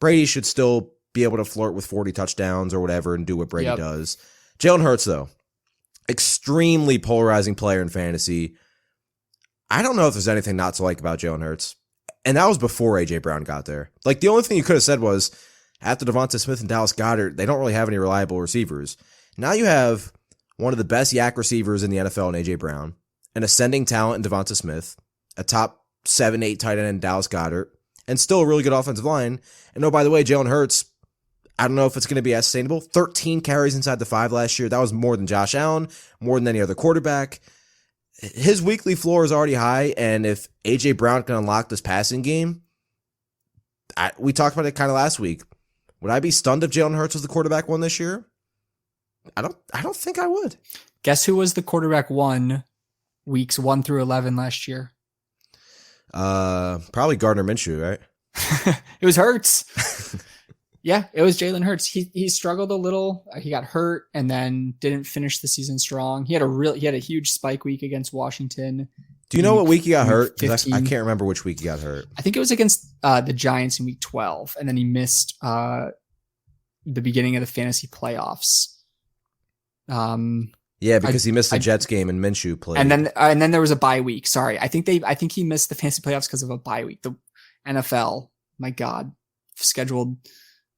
Brady should still be able to flirt with 40 touchdowns or whatever and do what Brady does. Jalen Hurts, though, extremely polarizing player in fantasy. I don't know if there's anything not to like about Jalen Hurts. And that was before A.J. Brown got there. Like, the only thing you could have said was, after Devonta Smith and Dallas Goedert, they don't really have any reliable receivers. Now you have one of the best yak receivers in the NFL in A.J. Brown, an ascending talent in Devonta Smith, a top 7-8 tight end in Dallas Goedert, and still a really good offensive line. And oh, by the way, Jalen Hurts, I don't know if it's going to be as sustainable. 13 carries inside the 5 last year. That was more than Josh Allen, more than any other quarterback. His weekly floor is already high, and if A.J. Brown can unlock this passing game, we talked about it kind of last week. Would I be stunned if Jalen Hurts was the quarterback 1 this year? I don't think I would. Guess who was the quarterback 1 weeks 1 through 11 last year? Probably Gardner Minshew, right? It was Hurts. Yeah, it was Jalen Hurts. He struggled a little. He got hurt and then didn't finish the season strong. He had a huge spike week against Washington. Do you know what week he got hurt? 'Cause I can't remember which week he got hurt. I think it was against the Giants in week 12, and then he missed the beginning of the fantasy playoffs. Yeah, because he missed the Jets game and Minshew played. And then there was a bye week. Sorry. I think he missed the fantasy playoffs because of a bye week. The NFL, my God, scheduled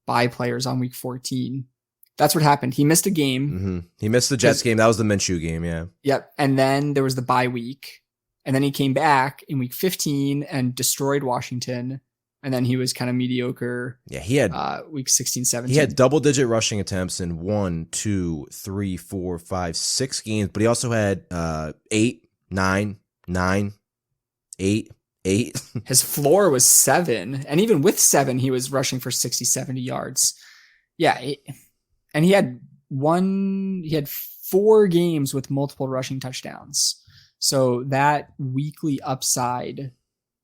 bye players on week 14. That's what happened. He missed a game. Mm-hmm. He missed the Jets game. That was the Minshew game, yeah. Yep. And then there was the bye week. And then he came back in week 15 and destroyed Washington. And then he was kind of mediocre. Yeah, he had week 16, 17. He had double-digit rushing attempts in 1, 2, 3, 4, 5, 6 games, but he also had 8, 9, 9, 8, 8. His floor was 7, and even with 7, he was rushing for 60, 70 yards. Yeah, and he had 4 games with multiple rushing touchdowns. So that weekly upside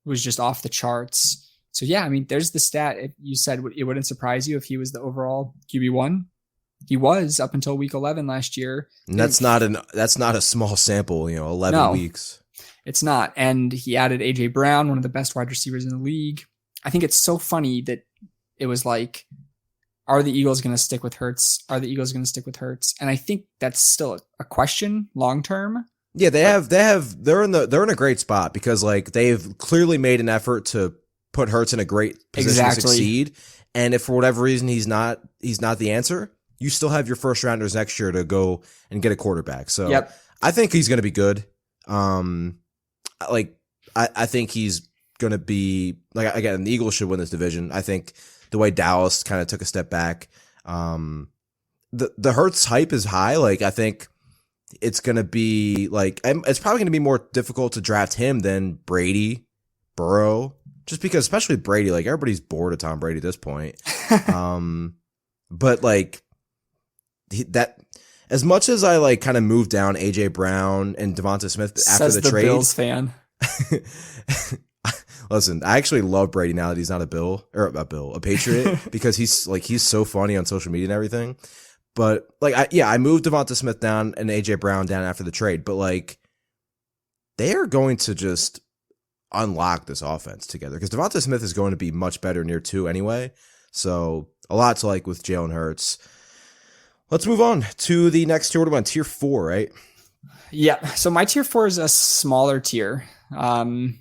was just off the charts. So yeah, I mean, there's the stat. If you said it wouldn't surprise you if he was the overall QB1. He was up until week 11 last year. And that's not a small sample, 11 weeks. It's not. And he added AJ Brown, one of the best wide receivers in the league. I think it's so funny that it was like, are the Eagles going to stick with Hurts? Are the Eagles going to stick with Hurts? And I think that's still a question long term. Yeah, they're in a great spot because like they've clearly made an effort to put Hurts in a great position to succeed. And if for whatever reason he's not the answer, you still have your first rounders next year to go and get a quarterback. So yep. I think he's going to be good. I think he's going to be like, again, the Eagles should win this division. I think the way Dallas kind of took a step back, the Hurts hype is high. Like, I think it's going to be like, it's probably going to be more difficult to draft him than Brady, Burrow, just because, especially Brady, like everybody's bored of Tom Brady at this point. But like, that as much as I like kind of moved down AJ Brown and Devonta Smith after the trade, Bills fan. Listen, I actually love Brady now that he's not a Patriot because he's so funny on social media and everything. But like, I moved Devonta Smith down and AJ Brown down after the trade, but like they are going to just unlock this offense together because Devonta Smith is going to be much better near 2 anyway. So a lot to like with Jalen Hurts. Let's move on to the next tier. What about tier 4, right? Yeah. So my tier 4 is a smaller tier. And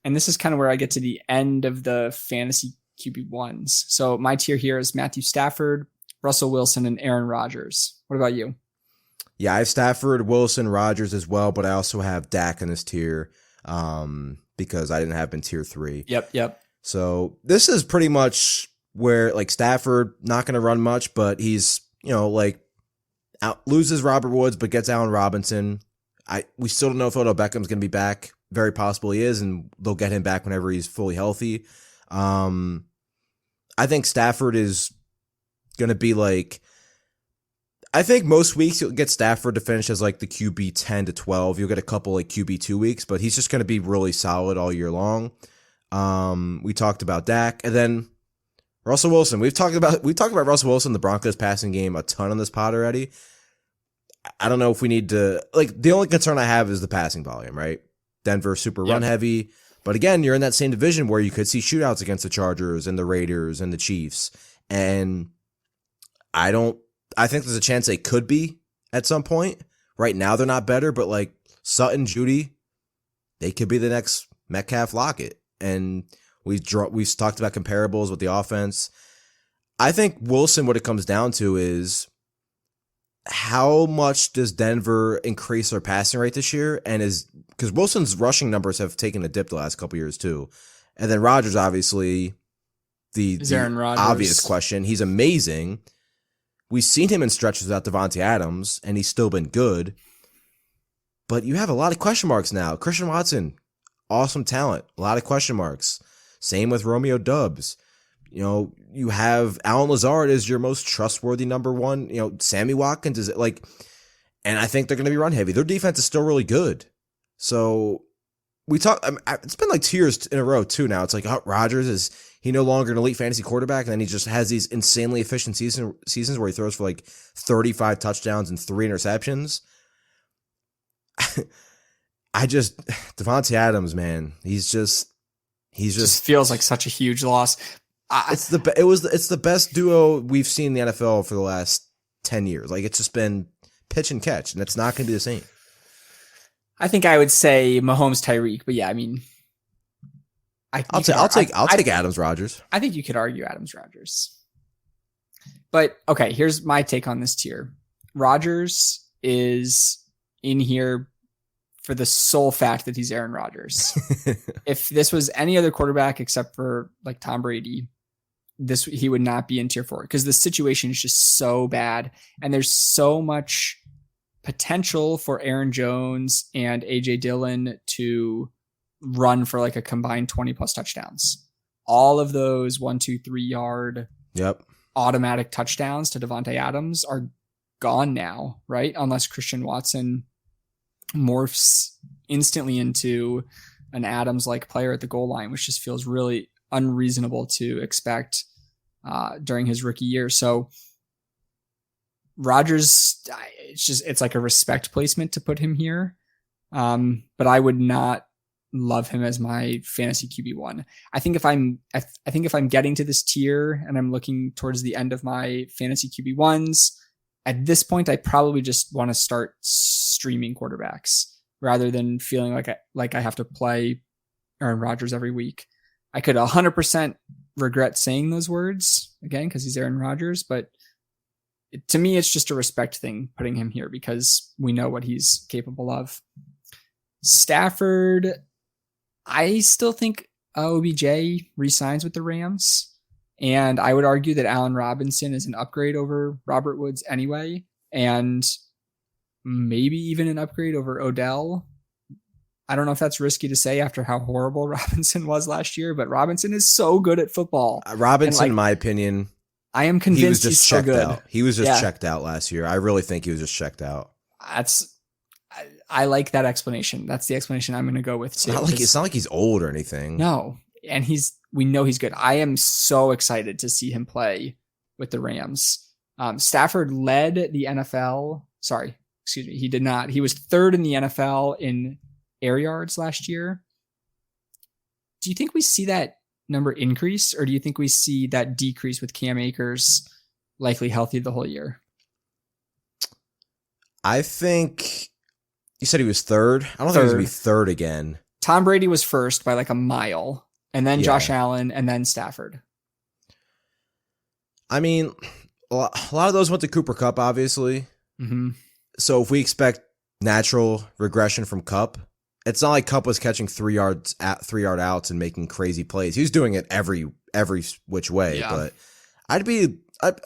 this is kind of where I get to the end of the fantasy QB1s. So my tier here is Matthew Stafford, Russell Wilson, and Aaron Rodgers. What about you? Yeah, I have Stafford, Wilson, Rodgers as well, but I also have Dak in this tier because I didn't have him in tier 3. Yep. So this is pretty much where like Stafford not going to run much, but he's loses Robert Woods, but gets Allen Robinson. We still don't know if Odell Beckham's going to be back. Very possible he is, and they'll get him back whenever he's fully healthy. I think Stafford is going to be like, I think most weeks you'll get Stafford to finish as like the QB 10 to 12. You'll get a couple like QB 2 weeks, but he's just going to be really solid all year long. We talked about Dak, and then Russell Wilson. We've talked about Russell Wilson, the Broncos passing game a ton on this pod already. I don't know if we need to, like, the only concern I have is the passing volume, right? Denver super run heavy, but again, you're in that same division where you could see shootouts against the Chargers and the Raiders and the Chiefs. And I think there's a chance they could be at some point. Right now they're not better, but like Sutton, Judy, they could be the next Metcalf, Lockett. And we've talked about comparables with the offense. I think Wilson, what it comes down to is how much does Denver increase their passing rate this year? And because Wilson's rushing numbers have taken a dip the last couple years too. And then Rodgers, obviously, the obvious question. He's amazing. We've seen him in stretches without Devontae Adams, and he's still been good. But you have a lot of question marks now. Christian Watson, awesome talent. A lot of question marks. Same with Romeo Doubs. You have Alan Lazard as your most trustworthy number one. Sammy Watkins is like, and I think they're going to be run heavy. Their defense is still really good. So it's been like 2 years in a row too now. It's like, Rodgers, is he no longer an elite fantasy quarterback? And then he just has these insanely efficient seasons where he throws for like 35 touchdowns and 3 interceptions. Devontae Adams, man, he just feels like such a huge loss. It's the best duo we've seen in the NFL for the last 10 years. Like, it's just been pitch and catch, and it's not going to be the same. I think I would say Mahomes, Tyreek, but yeah, I mean, I'll take Adams, Rodgers. I think you could argue Adams, Rodgers. But okay, here's my take on this tier. Rodgers is in here for the sole fact that he's Aaron Rodgers. If this was any other quarterback except for like Tom Brady, he would not be in tier 4 because the situation is just so bad and there's so much potential for Aaron Jones and AJ Dillon to run for like a combined 20 plus touchdowns. All of those 1, 2, 3 yard automatic touchdowns to Devontae Adams are gone now, right? Unless Christian Watson morphs instantly into an Adams-like player at the goal line, which just feels really unreasonable to expect during his rookie year. So Rodgers, it's like a respect placement to put him here. But I would not love him as my fantasy QB1. I think if I'm getting to this tier and I'm looking towards the end of my fantasy QB1s, at this point, I probably just want to start streaming quarterbacks rather than feeling like I have to play Aaron Rodgers every week. I could 100% regret saying those words again because he's Aaron Rodgers, but to me, it's just a respect thing putting him here because we know what he's capable of. Stafford, I still think OBJ re-signs with the Rams, and I would argue that Allen Robinson is an upgrade over Robert Woods anyway, and maybe even an upgrade over Odell. I don't know if that's risky to say after how horrible Robinson was last year, but Robinson is so good at football. Robinson, in my opinion, I am convinced he's so good. Out. He was just checked out last year. I really think he was just checked out. I like that explanation. That's the explanation I'm going to go with too. It's not like he's old or anything. No, and we know he's good. I am so excited to see him play with the Rams. Stafford led the NFL. Sorry, excuse me. He did not. He was third in the NFL in air yards last year. Do you think we see that number increase, or do you think we see that decrease with Cam Akers likely healthy the whole year? I think you said he was third. I don't think he's going to be third again. Tom Brady was first by like a mile, and then Josh Allen, and then Stafford. I mean, a lot of those went to Cooper Kupp, obviously. Mm-hmm. So if we expect natural regression from Kupp, it's not like Kupp was catching 3 yard outs and making crazy plays. He was doing it every which way. Yeah. But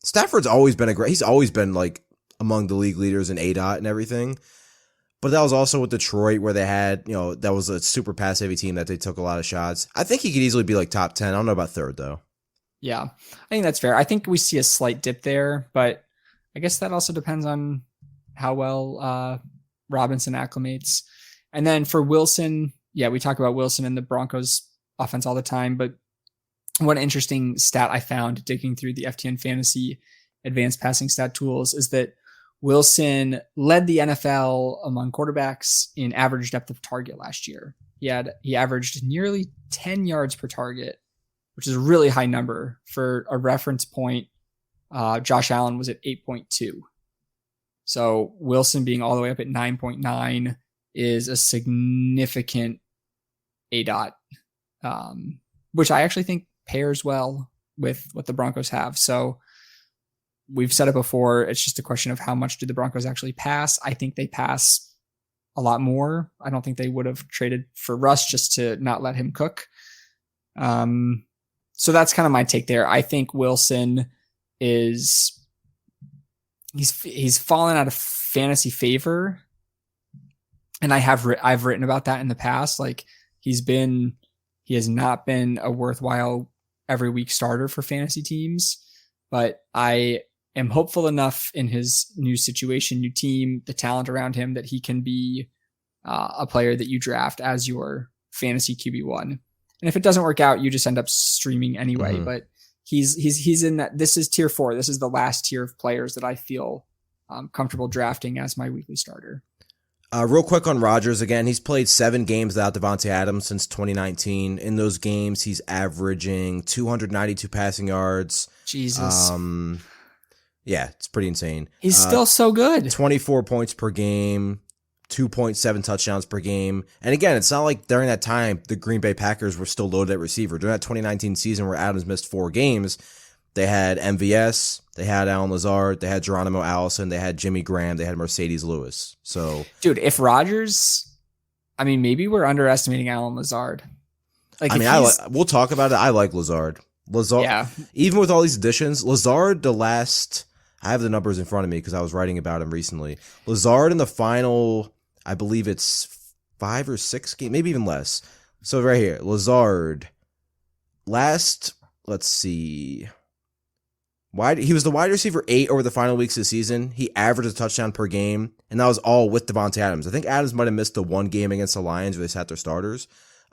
Stafford's always been he's always been like among the league leaders in ADOT and everything. But that was also with Detroit where they had, that was a super pass heavy team that they took a lot of shots. I think he could easily be like top 10. I don't know about third though. Yeah, I think that's fair. I think we see a slight dip there, but I guess that also depends on how well Robinson acclimates. And then for Wilson, we talk about Wilson and the Broncos offense all the time, but one interesting stat I found digging through the FTN Fantasy Advanced Passing Stat Tools is that Wilson led the NFL among quarterbacks in average depth of target last year. He averaged nearly 10 yards per target, which is a really high number. For a reference point, Josh Allen was at 8.2. So Wilson being all the way up at 9.9 is a significant ADOT, which I actually think pairs well with what the Broncos have. So we've said it before. It's just a question of how much do the Broncos actually pass. I think they pass a lot more. I don't think they would have traded for Russ just to not let him cook. So that's kind of my take there. I think Wilson he's fallen out of fantasy favor. And I've written about that in the past. Like he has not been a worthwhile every week starter for fantasy teams, but I am hopeful enough in his new situation, new team, the talent around him that he can be a player that you draft as your fantasy QB1. And if it doesn't work out, you just end up streaming anyway. Mm-hmm. But he's in that. This is tier 4. This is the last tier of players that I feel comfortable drafting as my weekly starter. Real quick on Rodgers again, he's played 7 games without Devontae Adams since 2019. In those games, he's averaging 292 passing yards. Jesus. Yeah, it's pretty insane. He's still so good. 24 points per game, 2.7 touchdowns per game. And again, it's not like during that time the Green Bay Packers were still loaded at receiver. During that 2019 season where Adams missed 4 games, they had MVS, they had Allen Lazard, they had Geronimo Allison, they had Jimmy Graham, they had Mercedes Lewis. So, dude, if Rodgers, maybe we're underestimating Allen Lazard. We'll talk about it. I like Lazard. Even with all these additions, Lazard, I have the numbers in front of me because I was writing about him recently. Lazard in the final, I believe it's 5 or 6 games, maybe even less. So right here, Lazard, let's see. He was the wide receiver 8 over the final weeks of the season. He averaged a touchdown per game, and that was all with Devontae Adams. I think Adams might have missed the 1 game against the Lions where they sat their starters.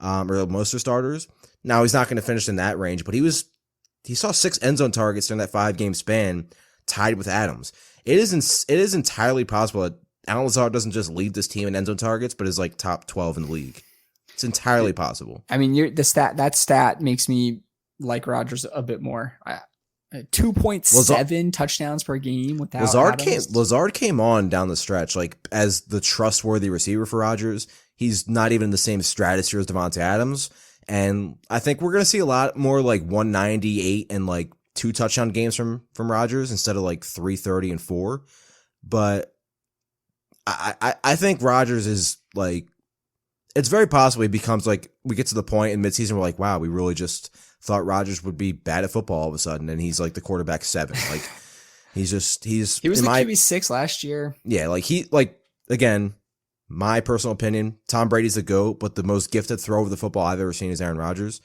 or most of starters. Now he's not going to finish in that range, but he saw 6 end zone targets during that 5-game span, tied with Adams. It is entirely possible that Allen Lazard doesn't just lead this team in end zone targets, but is like top 12 in the league. It's entirely possible. I mean, that stat makes me like Rodgers a bit more. 2.7 touchdowns per game without Lazard came on down the stretch like as the trustworthy receiver for Rodgers. He's not even in the same stratosphere as Devontae Adams, and I think we're gonna see a lot more like 198 and like 2 touchdown games from Rodgers instead of like 330 and 4. But I think Rodgers is like, it's very possible he becomes like, we get to the point in midseason we're like, wow, we really just thought Rodgers would be bad at football all of a sudden, and he's like the quarterback 7. Like he was the QB 6 last year. Yeah, again, my personal opinion, Tom Brady's the GOAT, but the most gifted thrower of the football I've ever seen is Aaron Rodgers.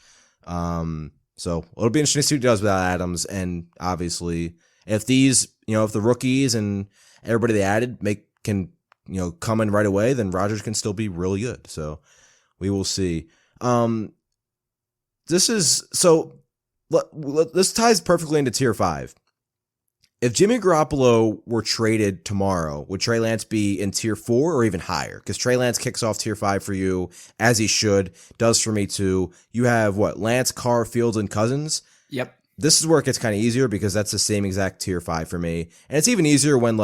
So it'll be interesting to see what he does without Adams, and obviously if these, if the rookies and everybody they added can come in right away, then Rodgers can still be really good. So we will see. This ties perfectly into tier 5. If Jimmy Garoppolo were traded tomorrow, would Trey Lance be in tier 4 or even higher? Because Trey Lance kicks off tier 5 for you, as he should, does for me too. You have Lance, Carr, Fields, and Cousins. Yep. This is where it gets kind of easier because that's the same exact tier 5 for me. And it's even easier when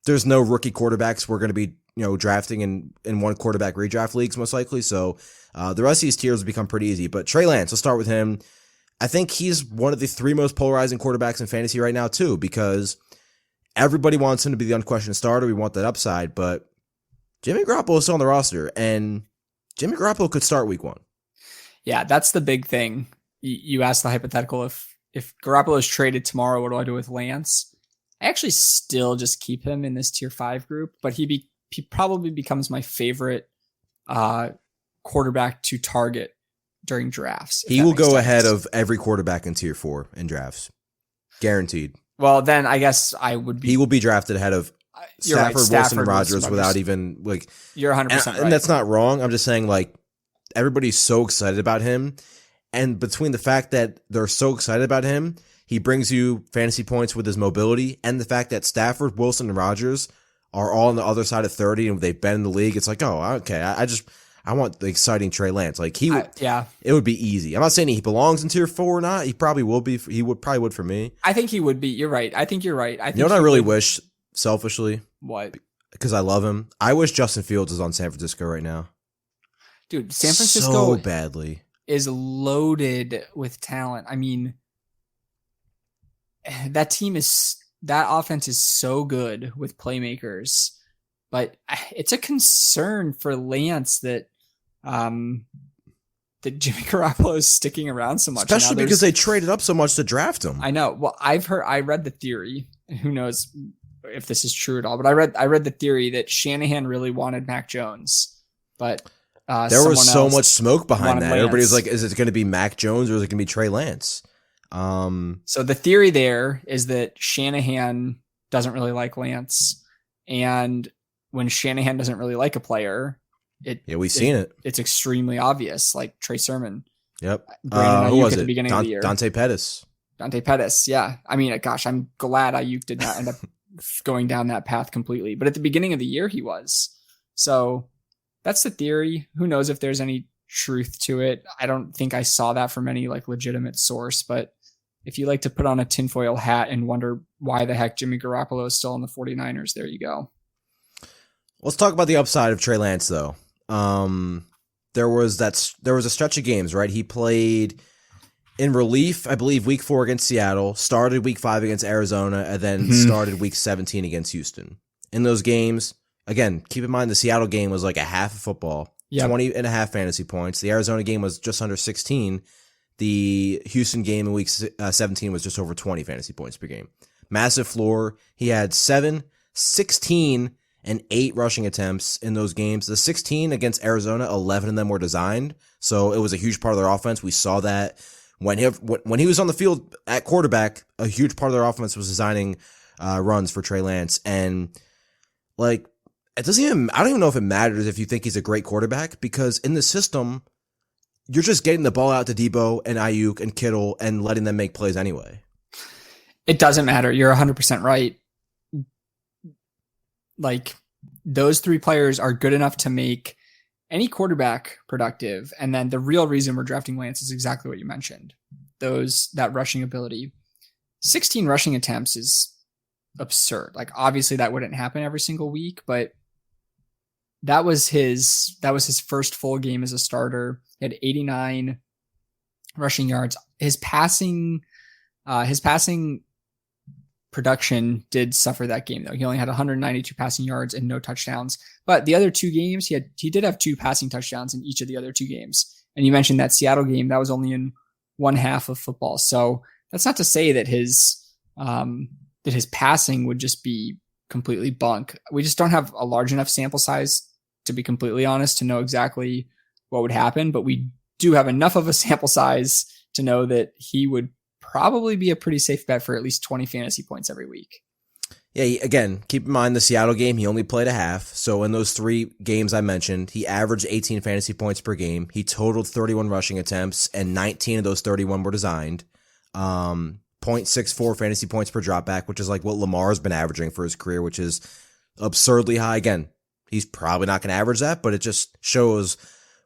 there's no rookie quarterbacks we're going to be drafting in one quarterback redraft leagues most likely. So the rest of these tiers will become pretty easy. But Trey Lance, let's start with him. I think he's one of the 3 most polarizing quarterbacks in fantasy right now too, because everybody wants him to be the unquestioned starter. We want that upside, but Jimmy Garoppolo is still on the roster, and Jimmy Garoppolo could start week 1. Yeah, that's the big thing. You asked the hypothetical, if Garoppolo is traded tomorrow, what do I do with Lance? I actually still just keep him in this tier 5 group, but he probably becomes my favorite quarterback to target during drafts. He will go ahead of every quarterback in tier 4 in drafts. Guaranteed. Well, then I guess he will be drafted ahead of Stafford, right, Wilson, and Rodgers without even you're 100% right. And that's not wrong. I'm just saying everybody's so excited about him. And between the fact that they're so excited about him, he brings you fantasy points with his mobility, and the fact that Stafford, Wilson, and Rodgers are all on the other side of 30 and they've been in the league. It's like, oh, okay. I want the exciting Trey Lance. It would be easy. I'm not saying he belongs in tier 4 or not. He probably will be. He probably would for me. I think he would be. You're right. I think you're right. I think what I really wish, selfishly? What? Because I love him. I wish Justin Fields is on San Francisco right now. Dude, San Francisco so badly is loaded with talent. I mean, that offense is so good with playmakers, but it's a concern for Lance that Jimmy Garoppolo is sticking around so much. Especially because they traded up so much to draft him. I know. Well, I read the theory, and who knows if this is true at all, but I read the theory that Shanahan really wanted Mac Jones, but there was so much smoke behind that. Lance. Everybody was like, is it going to be Mac Jones or is it going to be Trey Lance? So the theory there is that Shanahan doesn't really like Lance, and when Shanahan doesn't really like a player, we've seen it. It's extremely obvious, like Trey Sermon. Yep. Brandon who Ayuk was at the it? beginning of the year. Dante Pettis. Yeah. I mean, gosh, I'm glad Ayuk did not end up going down that path completely, but at the beginning of the year he was. So that's the theory. Who knows if there's any truth to it? I don't think I saw that from any legitimate source, but if you like to put on a tinfoil hat and wonder why the heck Jimmy Garoppolo is still on the 49ers, there you go. Let's talk about the upside of Trey Lance, though. There was a stretch of games, right? He played in relief, I believe, week 4 against Seattle, started week 5 against Arizona, and then started week 17 against Houston. In those games, again, keep in mind the Seattle game was like a half of football, 20 and a half fantasy points. The Arizona game was just under 16. The Houston game in week 17 was just over 20 fantasy points per game. Massive floor. He had 7, 16, and 8 rushing attempts in those games. The 16 against Arizona, 11 of them were designed. So it was a huge part of their offense. We saw that when he was on the field at quarterback, a huge part of their offense was designing runs for Trey Lance. And it doesn't even, I don't even know if it matters if you think he's a great quarterback, because in the system, you're just getting the ball out to Debo and Ayuk and Kittle and letting them make plays anyway. It doesn't matter. You're 100% right. Like, those three players are good enough to make any quarterback productive. And then the real reason we're drafting Lance is exactly what you mentioned. That rushing ability. 16 rushing attempts is absurd. Like, obviously that wouldn't happen every single week, but that was his first full game as a starter. He had 89 rushing yards. His passing production did suffer that game, though. He only had 192 passing yards and no touchdowns. But the other two games, he did have 2 passing touchdowns in each of the other 2 games. And you mentioned that Seattle game, that was only in one half of football. So that's not to say that his passing would just be completely bunk. We just don't have a large enough sample size, to be completely honest, to know exactly what would happen. But we do have enough of a sample size to know that he would probably be a pretty safe bet for at least 20 fantasy points every week. Yeah, again, keep in mind the Seattle game, he only played a half. So in those 3 games I mentioned, he averaged 18 fantasy points per game. He totaled 31 rushing attempts, and 19 of those 31 were designed. 0.64 fantasy points per dropback, which is like what Lamar's been averaging for his career, which is absurdly high. Again, he's probably not going to average that, but it just shows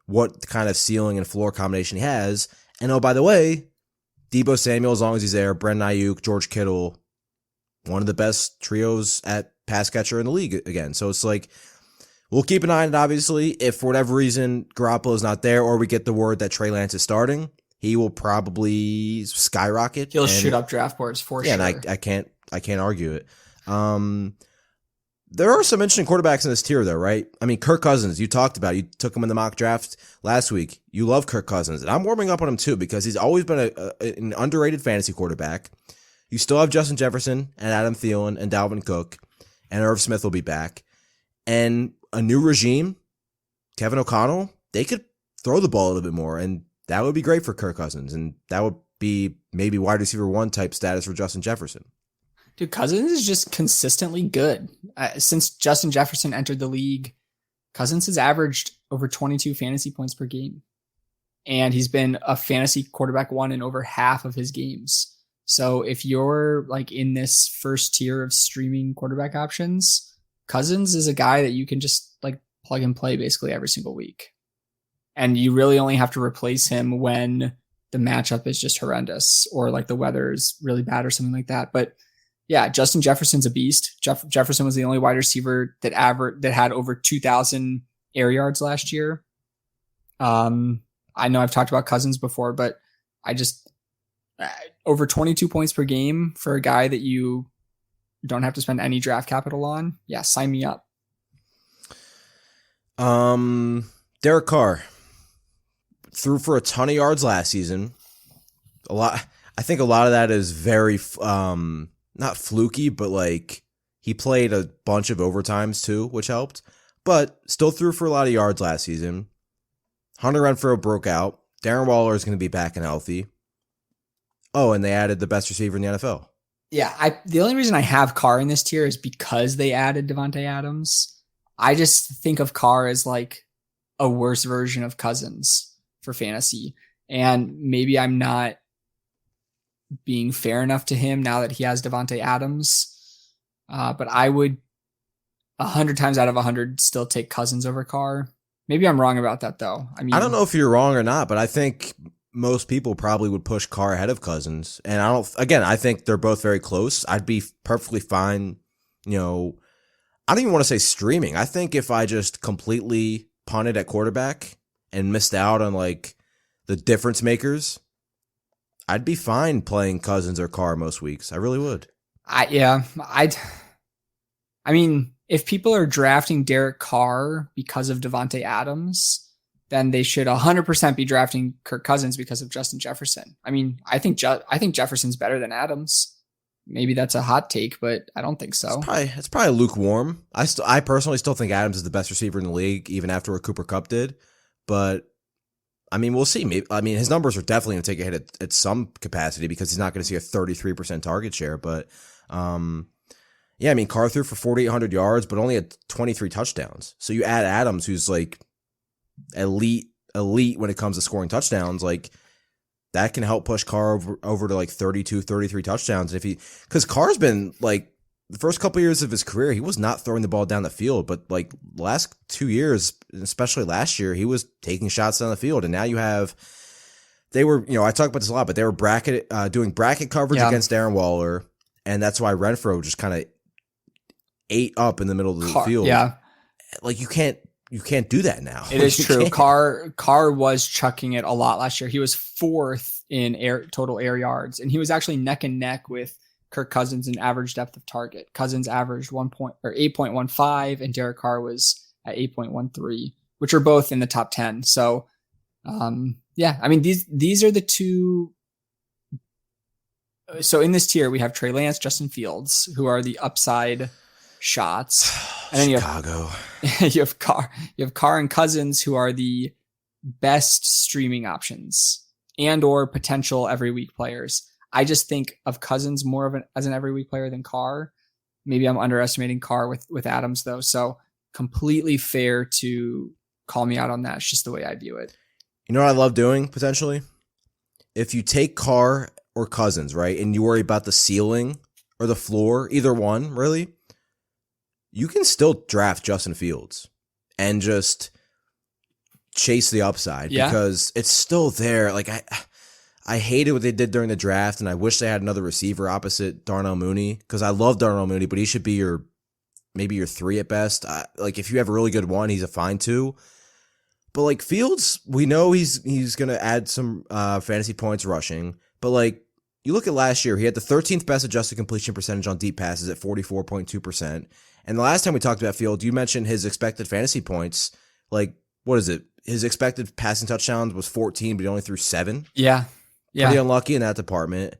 what kind of ceiling and floor combination he has. And oh, by the way, Debo Samuel, as long as he's there, Brandon Ayuk, George Kittle, one of the best trios at pass catcher in the league again. So it's like, we'll keep an eye on it, obviously. If for whatever reason Garoppolo's not there, or we get the word that Trey Lance is starting, he will probably skyrocket. He'll shoot up draft boards for sure. Yeah, and I can't argue it. There are some interesting quarterbacks in this tier, though, right? I mean, Kirk Cousins, you talked about it. You took him in the mock draft last week. You love Kirk Cousins, and I'm warming up on him too because he's always been an underrated fantasy quarterback. You still have Justin Jefferson and Adam Thielen and Dalvin Cook, and Irv Smith will be back. And a new regime, Kevin O'Connell, they could throw the ball a little bit more, and that would be great for Kirk Cousins, and that would be maybe wide receiver 1 type status for Justin Jefferson. Dude, Cousins is just consistently good. Since Justin Jefferson entered the league, Cousins has averaged over 22 fantasy points per game. And he's been a fantasy quarterback 1 in over half of his games. So if you're like in this first tier of streaming quarterback options, Cousins is a guy that you can just like plug and play basically every single week. And you really only have to replace him when the matchup is just horrendous or like the weather is really bad or something like that. But yeah, Justin Jefferson's a beast. Jefferson was the only wide receiver that had over 2,000 air yards last year. I know I've talked about Cousins before, but I just over 22 points per game for a guy that you don't have to spend any draft capital on. Yeah, sign me up. Derek Carr threw for a ton of yards last season. I think a lot of that is very not fluky, but like he played a bunch of overtimes too, which helped, but still threw for a lot of yards last season. Hunter Renfrow broke out. Darren Waller is going to be back and healthy. Oh, and they added the best receiver in the NFL. Yeah, the only reason I have Carr in this tier is because they added Devontae Adams. I just think of Carr as like a worse version of Cousins for fantasy. And maybe I'm not being fair enough to him now that he has Devontae Adams. But I would 100 times out of 100 still take Cousins over Carr. Maybe I'm wrong about that though. I mean, I don't know if you're wrong or not, but I think most people probably would push Carr ahead of Cousins. And I think they're both very close. I'd be perfectly fine. I don't even want to say streaming. I think if I just completely punted at quarterback and missed out on like the difference makers, I'd be fine playing Cousins or Carr most weeks. I really would. I mean, if people are drafting Derek Carr because of Devontae Adams, then they should 100% be drafting Kirk Cousins because of Justin Jefferson. I mean, I think Jefferson's better than Adams. Maybe that's a hot take, but I don't think so. It's probably lukewarm. I personally still think Adams is the best receiver in the league, even after what Cooper Kupp did. But I mean, we'll see. His numbers are definitely going to take a hit at some capacity because he's not going to see a 33% target share. But Carr threw for 4,800 yards, but only had 23 touchdowns. So you add Adams, who's like elite elite when it comes to scoring touchdowns, like that can help push Carr over to like 32, 33 touchdowns. Because Carr's been like the first couple years of his career, he was not throwing the ball down the field, but like the last 2 years, especially last year, he was taking shots down the field. And now they were, I talk about this a lot, but they were doing bracket coverage against Darren Waller. And that's why Renfro just kind of ate up in the middle of the field. Yeah. Like you can't do that now. It is true. Carr was chucking it a lot last year. He was 4th in total air yards, and he was actually neck and neck with Kirk Cousins in average depth of target. Cousins averaged 8.15, and Derek Carr was at 8.13, which are both in the top 10. So, these are the two. So in this tier, we have Trey Lance, Justin Fields, who are the upside shots, and then Chicago. You have Carr and Cousins, who are the best streaming options and or potential every week players. I just think of Cousins more as an every week player than Carr. Maybe I'm underestimating Carr with Adams though. So completely fair to call me out on that. It's just the way I view it. You know what I love doing potentially? If you take Carr or Cousins, right, and you worry about the ceiling or the floor, either one really, you can still draft Justin Fields and just chase the upside because it's still there. Like I hated what they did during the draft, and I wish they had another receiver opposite Darnell Mooney because I love Darnell Mooney, but he should be maybe your 3 at best. Like if you have a really good 1, he's a fine 2. But like Fields, we know he's going to add some fantasy points rushing, but like you look at last year, he had the 13th best adjusted completion percentage on deep passes at 44.2%. And the last time we talked about Fields, you mentioned his expected fantasy points. Like, what is it? His expected passing touchdowns was 14, but he only threw 7. Yeah. Pretty unlucky in that department.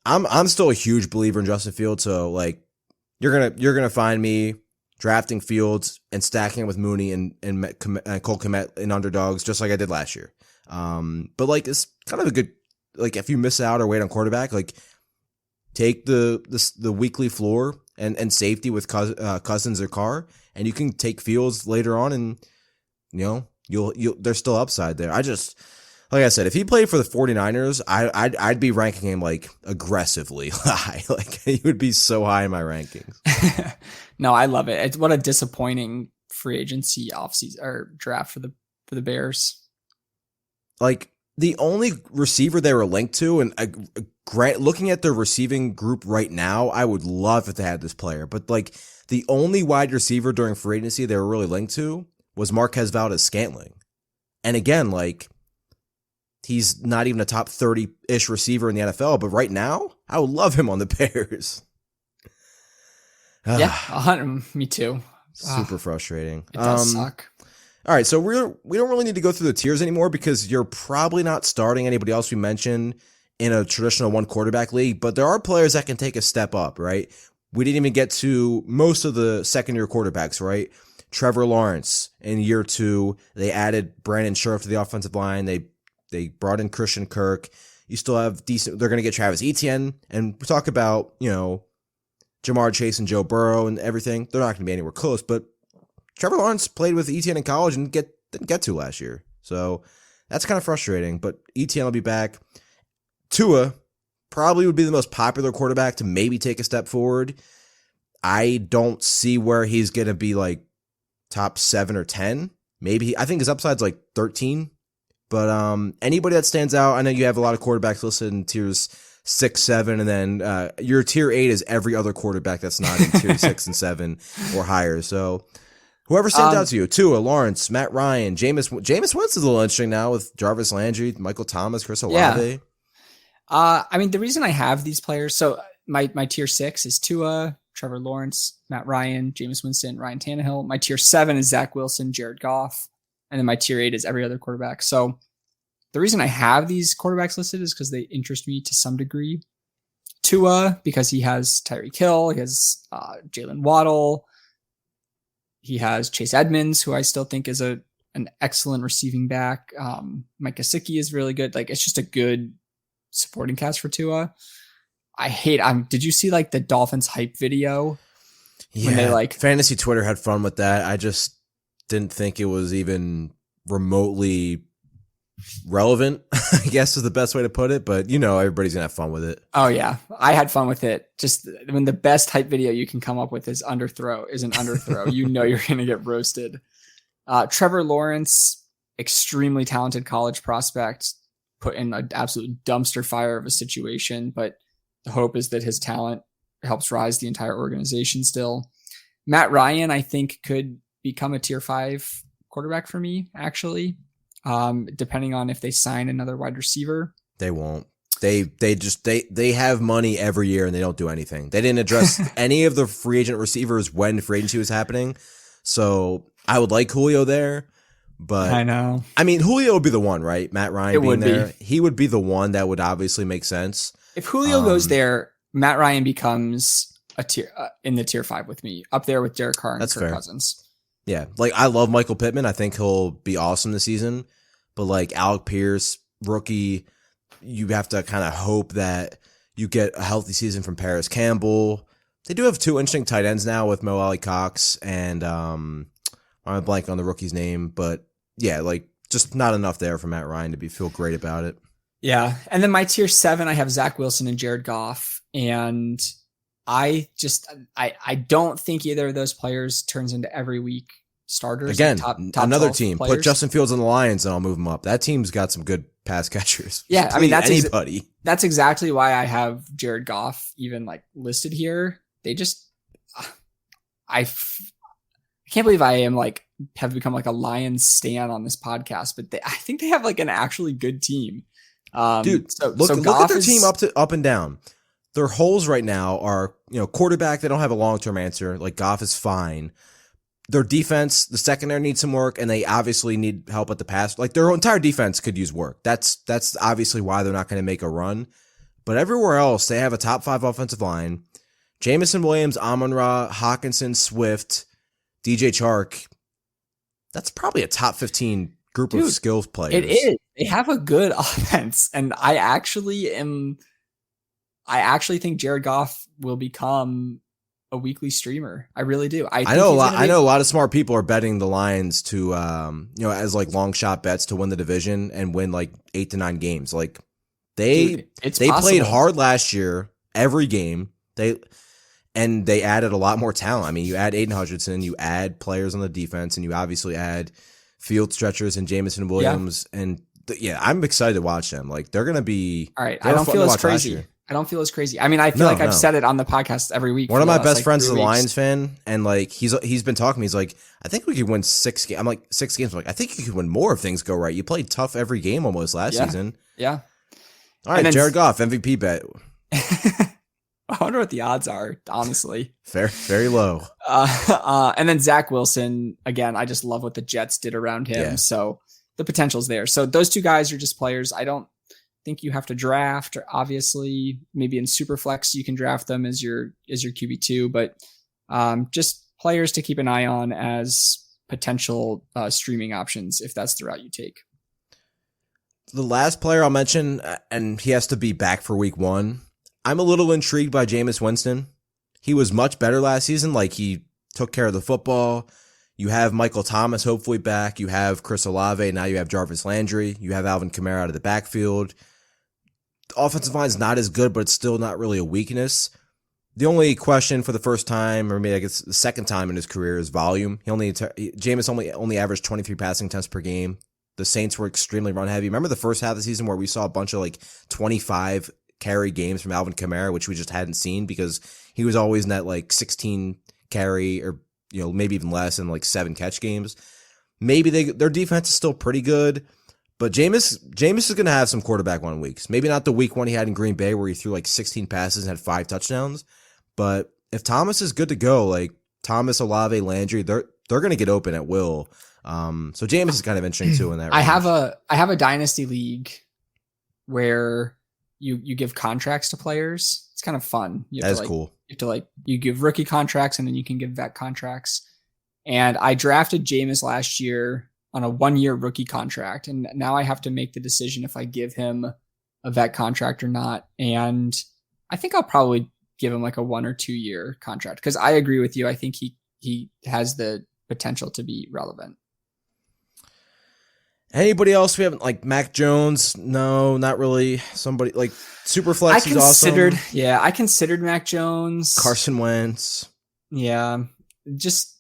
I'm still a huge believer in Justin Fields, so like you're gonna find me drafting Fields and stacking it with Mooney and Cole Kmet in underdogs, just like I did last year. But like it's kind of a good, like if you miss out or wait on quarterback, like take the weekly floor and safety with Cousins or Carr, and you can take Fields later on, and you'll there's still upside there. Like I said, if he played for the 49ers, I'd be ranking him like aggressively high. Like he would be so high in my rankings. No, I love it. What a disappointing free agency offseason or draft for the Bears. Like the only receiver they were linked to, and looking at their receiving group right now, I would love if they had this player. But like the only wide receiver during free agency they were really linked to was Marquez Valdes-Scantling. And again, like he's not even a top 30-ish receiver in the NFL, but right now, I would love him on the Bears. Yeah, me too. Super frustrating. It does suck. All right, so we don't really need to go through the tiers anymore because you're probably not starting anybody else we mentioned in a traditional 1 quarterback league, but there are players that can take a step up, right? We didn't even get to most of the second-year quarterbacks, right? Trevor Lawrence in year 2, they added Brandon Scherf to the offensive line. They brought in Christian Kirk. You still have they're going to get Travis Etienne. And we talk about, Jamar Chase and Joe Burrow and everything. They're not going to be anywhere close. But Trevor Lawrence played with Etienne in college and didn't get to last year. So that's kind of frustrating. But Etienne will be back. Tua probably would be the most popular quarterback to maybe take a step forward. I don't see where he's going to be like top 7 or 10. Maybe I think his upside's like 13. But anybody that stands out, I know you have a lot of quarterbacks listed in tiers 6, 7, and then your tier 8 is every other quarterback that's not in tier 6 and 7 or higher. So whoever stands out to you, Tua, Lawrence, Matt Ryan, Jameis Winston's a little interesting now with Jarvis Landry, Michael Thomas, Chris Olave. The reason I have these players, so my tier 6 is Tua, Trevor Lawrence, Matt Ryan, Jameis Winston, Ryan Tannehill. My tier 7 is Zach Wilson, Jared Goff. And then my tier 8 is every other quarterback. So the reason I have these quarterbacks listed is because they interest me to some degree. Tua, because he has Tyreek Hill, he has Jalen Waddle, he has Chase Edmonds, who I still think is an excellent receiving back. Mike Gesicki is really good. Like it's just a good supporting cast for Tua. Did you see like the Dolphins hype video? Yeah, when they fantasy Twitter had fun with that. I just didn't think it was even remotely relevant, I guess is the best way to put it. But everybody's gonna have fun with it. Oh yeah, I had fun with it. Just when the best hype video you can come up with is an underthrow, you're gonna get roasted. Trevor Lawrence, extremely talented college prospect, put in an absolute dumpster fire of a situation, but the hope is that his talent helps rise the entire organization still. Matt Ryan, I think, could become a tier 5 quarterback for me, actually. Depending on if they sign another wide receiver. They won't. They have money every year and they don't do anything. They didn't address any of the free agent receivers when free agency was happening. So I would like Julio there, but I know. I mean, Julio would be the one, right? Matt Ryan being there. Be. He would be the one that would obviously make sense. If Julio goes there, Matt Ryan becomes a tier in the tier 5 with me, up there with Derek Carr and Kirk Cousins. Yeah, like I love Michael Pittman. I think he'll be awesome this season. But like Alec Pierce, rookie, you have to kind of hope that you get a healthy season from Paris Campbell. They do have 2 interesting tight ends now with Mo Ali Cox and I'm blank on the rookie's name, but yeah, like just not enough there for Matt Ryan to feel great about it. Yeah, and then my tier 7, I have Zach Wilson and Jared Goff, and I don't think either of those players turns into every week starters. Again, top another team. players. Put Justin Fields on the Lions and I'll move him up. That team's got some good pass catchers. Yeah, I mean that's anybody. That's exactly why I have Jared Goff even like listed here. They just, I can't believe I am like have become like a Lions stan on this podcast, but I think they have like an actually good team. Dude, look at their team up and down. Their holes right now are, quarterback. They don't have a long-term answer. Like Goff is fine. Their defense, the secondary needs some work, and they obviously need help at the pass. Like their entire defense could use work. That's obviously why they're not going to make a run. But everywhere else, they have a top 5 offensive line. Jamison Williams, Amon-Ra, Hawkinson, Swift, DJ Chark. That's probably a top 15 group of skills players. It is. They have a good offense, and I actually think Jared Goff will become a weekly streamer. I really do. I know a lot of smart people are betting the Lions to, as like long shot bets to win the division and win like 8 to 9 games. Like they played hard last year, every game. They added a lot more talent. I mean, you add Aiden Hutchinson, you add players on the defense, and you obviously add field stretchers and Jamison Williams. Yeah. And I'm excited to watch them. Like they're going to be all right. I don't feel as crazy. I mean, I feel like I've said it on the podcast every week. One of my best friends is a Lions fan, and like he's been talking to me. He's like, I think we could win 6 games. I'm like, 6 games. I'm like, I think you could win more if things go right. You played tough every game almost last season. Yeah. All right, Jared Goff, MVP bet. I wonder what the odds are, honestly. Very low. And then Zach Wilson, again, I just love what the Jets did around him. Yeah. So the potential's there. So those 2 guys are just players. I don't think you have to draft, or obviously maybe in Superflex you can draft them as your QB2, but just players to keep an eye on as potential streaming options if that's the route you take. The last player I'll mention, and he has to be back for week 1. I'm a little intrigued by Jameis Winston. He was much better last season. Like he took care of the football. You have Michael Thomas hopefully back. You have Chris Olave. Now you have Jarvis Landry. You have Alvin Kamara out of the backfield. The offensive line is not as good, but it's still not really a weakness. The only question for the first time, or maybe I guess the second time in his career, is volume. Jameis only averaged 23 passing attempts per game. The Saints were extremely run heavy. Remember the first half of the season where we saw a bunch of like 25 carry games from Alvin Kamara, which we just hadn't seen because he was always in that like 16 carry or maybe even less in like 7 catch games. Maybe their defense is still pretty good, but Jameis is going to have some quarterback 1 weeks. Maybe not the week 1 he had in Green Bay where he threw like 16 passes and had 5 touchdowns. But if Thomas is good to go, like Thomas, Olave, Landry, they're going to get open at will. So Jameis is kind of interesting too in that range. I have a dynasty league where you give contracts to players. It's kind of fun. That's cool. You give rookie contracts and then you can give vet contracts. And I drafted Jameis last year on a 1-year rookie contract. And now I have to make the decision if I give him a vet contract or not. And I think I'll probably give him like a 1 or 2 year contract because I agree with you. I think he has the potential to be relevant. Anybody else we haven't, like Mac Jones? No, not really. Somebody like Superflex is awesome. Yeah, I considered Mac Jones. Carson Wentz. Yeah, just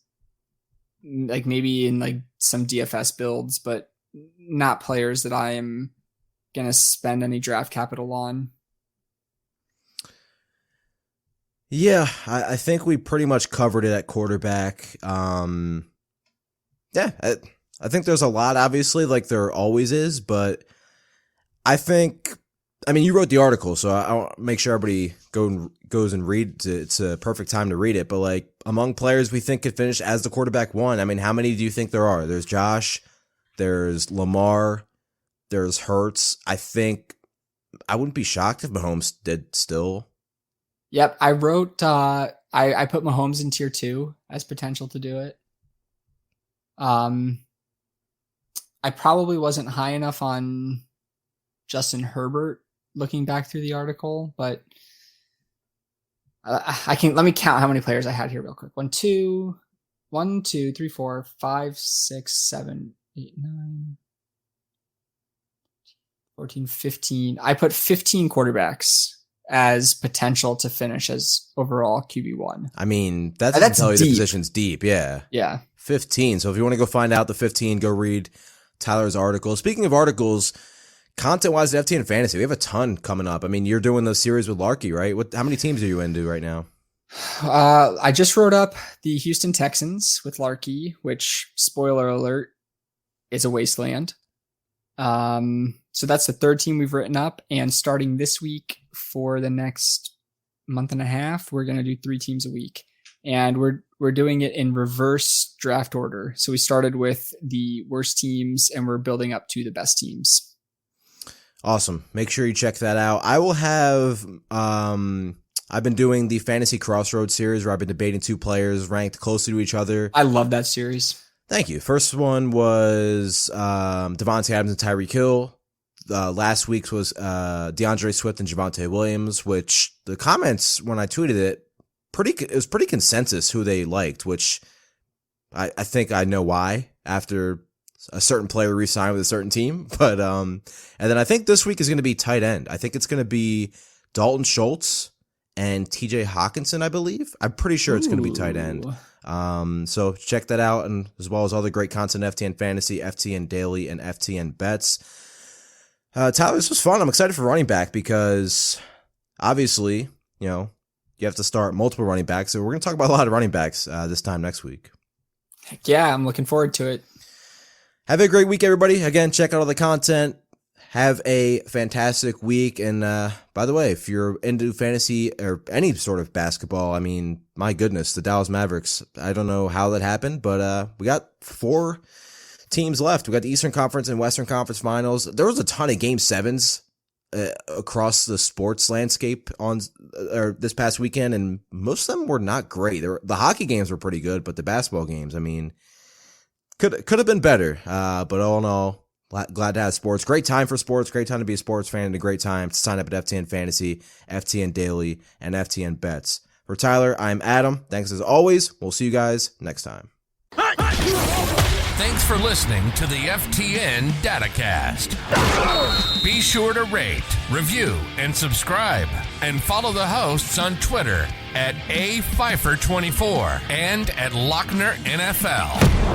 like maybe in like some DFS builds, but not players that I am going to spend any draft capital on. Yeah, I think we pretty much covered it at quarterback. Yeah, I think there's a lot, obviously, like there always is, but I mean, you wrote the article, so I'll make sure everybody goes and reads it. It's a perfect time to read it, but like among players we think could finish as the quarterback one, I mean, how many do you think there are? There's Josh, there's Lamar, there's Hurts. I think I wouldn't be shocked if Mahomes did still. Yep, I wrote, I put Mahomes in tier 2 as potential to do it. I probably wasn't high enough on Justin Herbert looking back through the article, but let me count how many players I had here real quick. 1, 2, 3, 4, 5, 6, 7, 8, 9, 14, 15. I put 15 quarterbacks as potential to finish as overall QB1. I mean, that doesn't tell you the position's deep. Yeah. Yeah. 15. So if you want to go find out the 15, go read Tyler's article. Speaking of articles, content-wise at FTN Fantasy, we have a ton coming up. I mean, you're doing the series with Larky, right? How many teams are you into right now? I just wrote up the Houston Texans with Larky, which, spoiler alert, is a wasteland. So that's the third team we've written up, and starting this week for the next month and a half, we're going to do 3 teams a week, and we're doing it in reverse draft order. So we started with the worst teams, and we're building up to the best teams. Awesome. Make sure you check that out. I will have, I've been doing the Fantasy Crossroads series where I've been debating 2 players ranked closely to each other. I love that series. Thank you. First one was Devontae Adams and Tyreek Hill. Last week's was DeAndre Swift and Javonte Williams, which the comments when I tweeted it, it was pretty consensus who they liked, which I think I know why after a certain player re-signed with a certain team. But and then I think this week is going to be tight end. I think it's going to be Dalton Schultz and TJ Hawkinson, I believe. I'm pretty sure it's going to be tight end. So check that out, and as well as all the great content, FTN Fantasy, FTN Daily, and FTN Bets. Tyler, this was fun. I'm excited for running back because obviously, you have to start multiple running backs. So we're going to talk about a lot of running backs this time next week. Heck yeah, I'm looking forward to it. Have a great week, everybody. Again, check out all the content. Have a fantastic week. And by the way, if you're into fantasy or any sort of basketball, I mean, my goodness, the Dallas Mavericks, I don't know how that happened, but we got 4 teams left. We got the Eastern Conference and Western Conference finals. There was a ton of game 7s across the sports landscape this past weekend, and most of them were not great. The hockey games were pretty good, but the basketball games, I mean, could have been better. But all in all, glad to have sports. Great time for sports. Great time to be a sports fan, and a great time to sign up at FTN Fantasy, FTN Daily, and FTN Bets. For Tyler, I'm Adam. Thanks as always. We'll see you guys next time. Thanks for listening to the FTN DataCast. Be sure to rate, review, and subscribe. And follow the hosts on Twitter at Pfeifer24 and at Loechner NFL.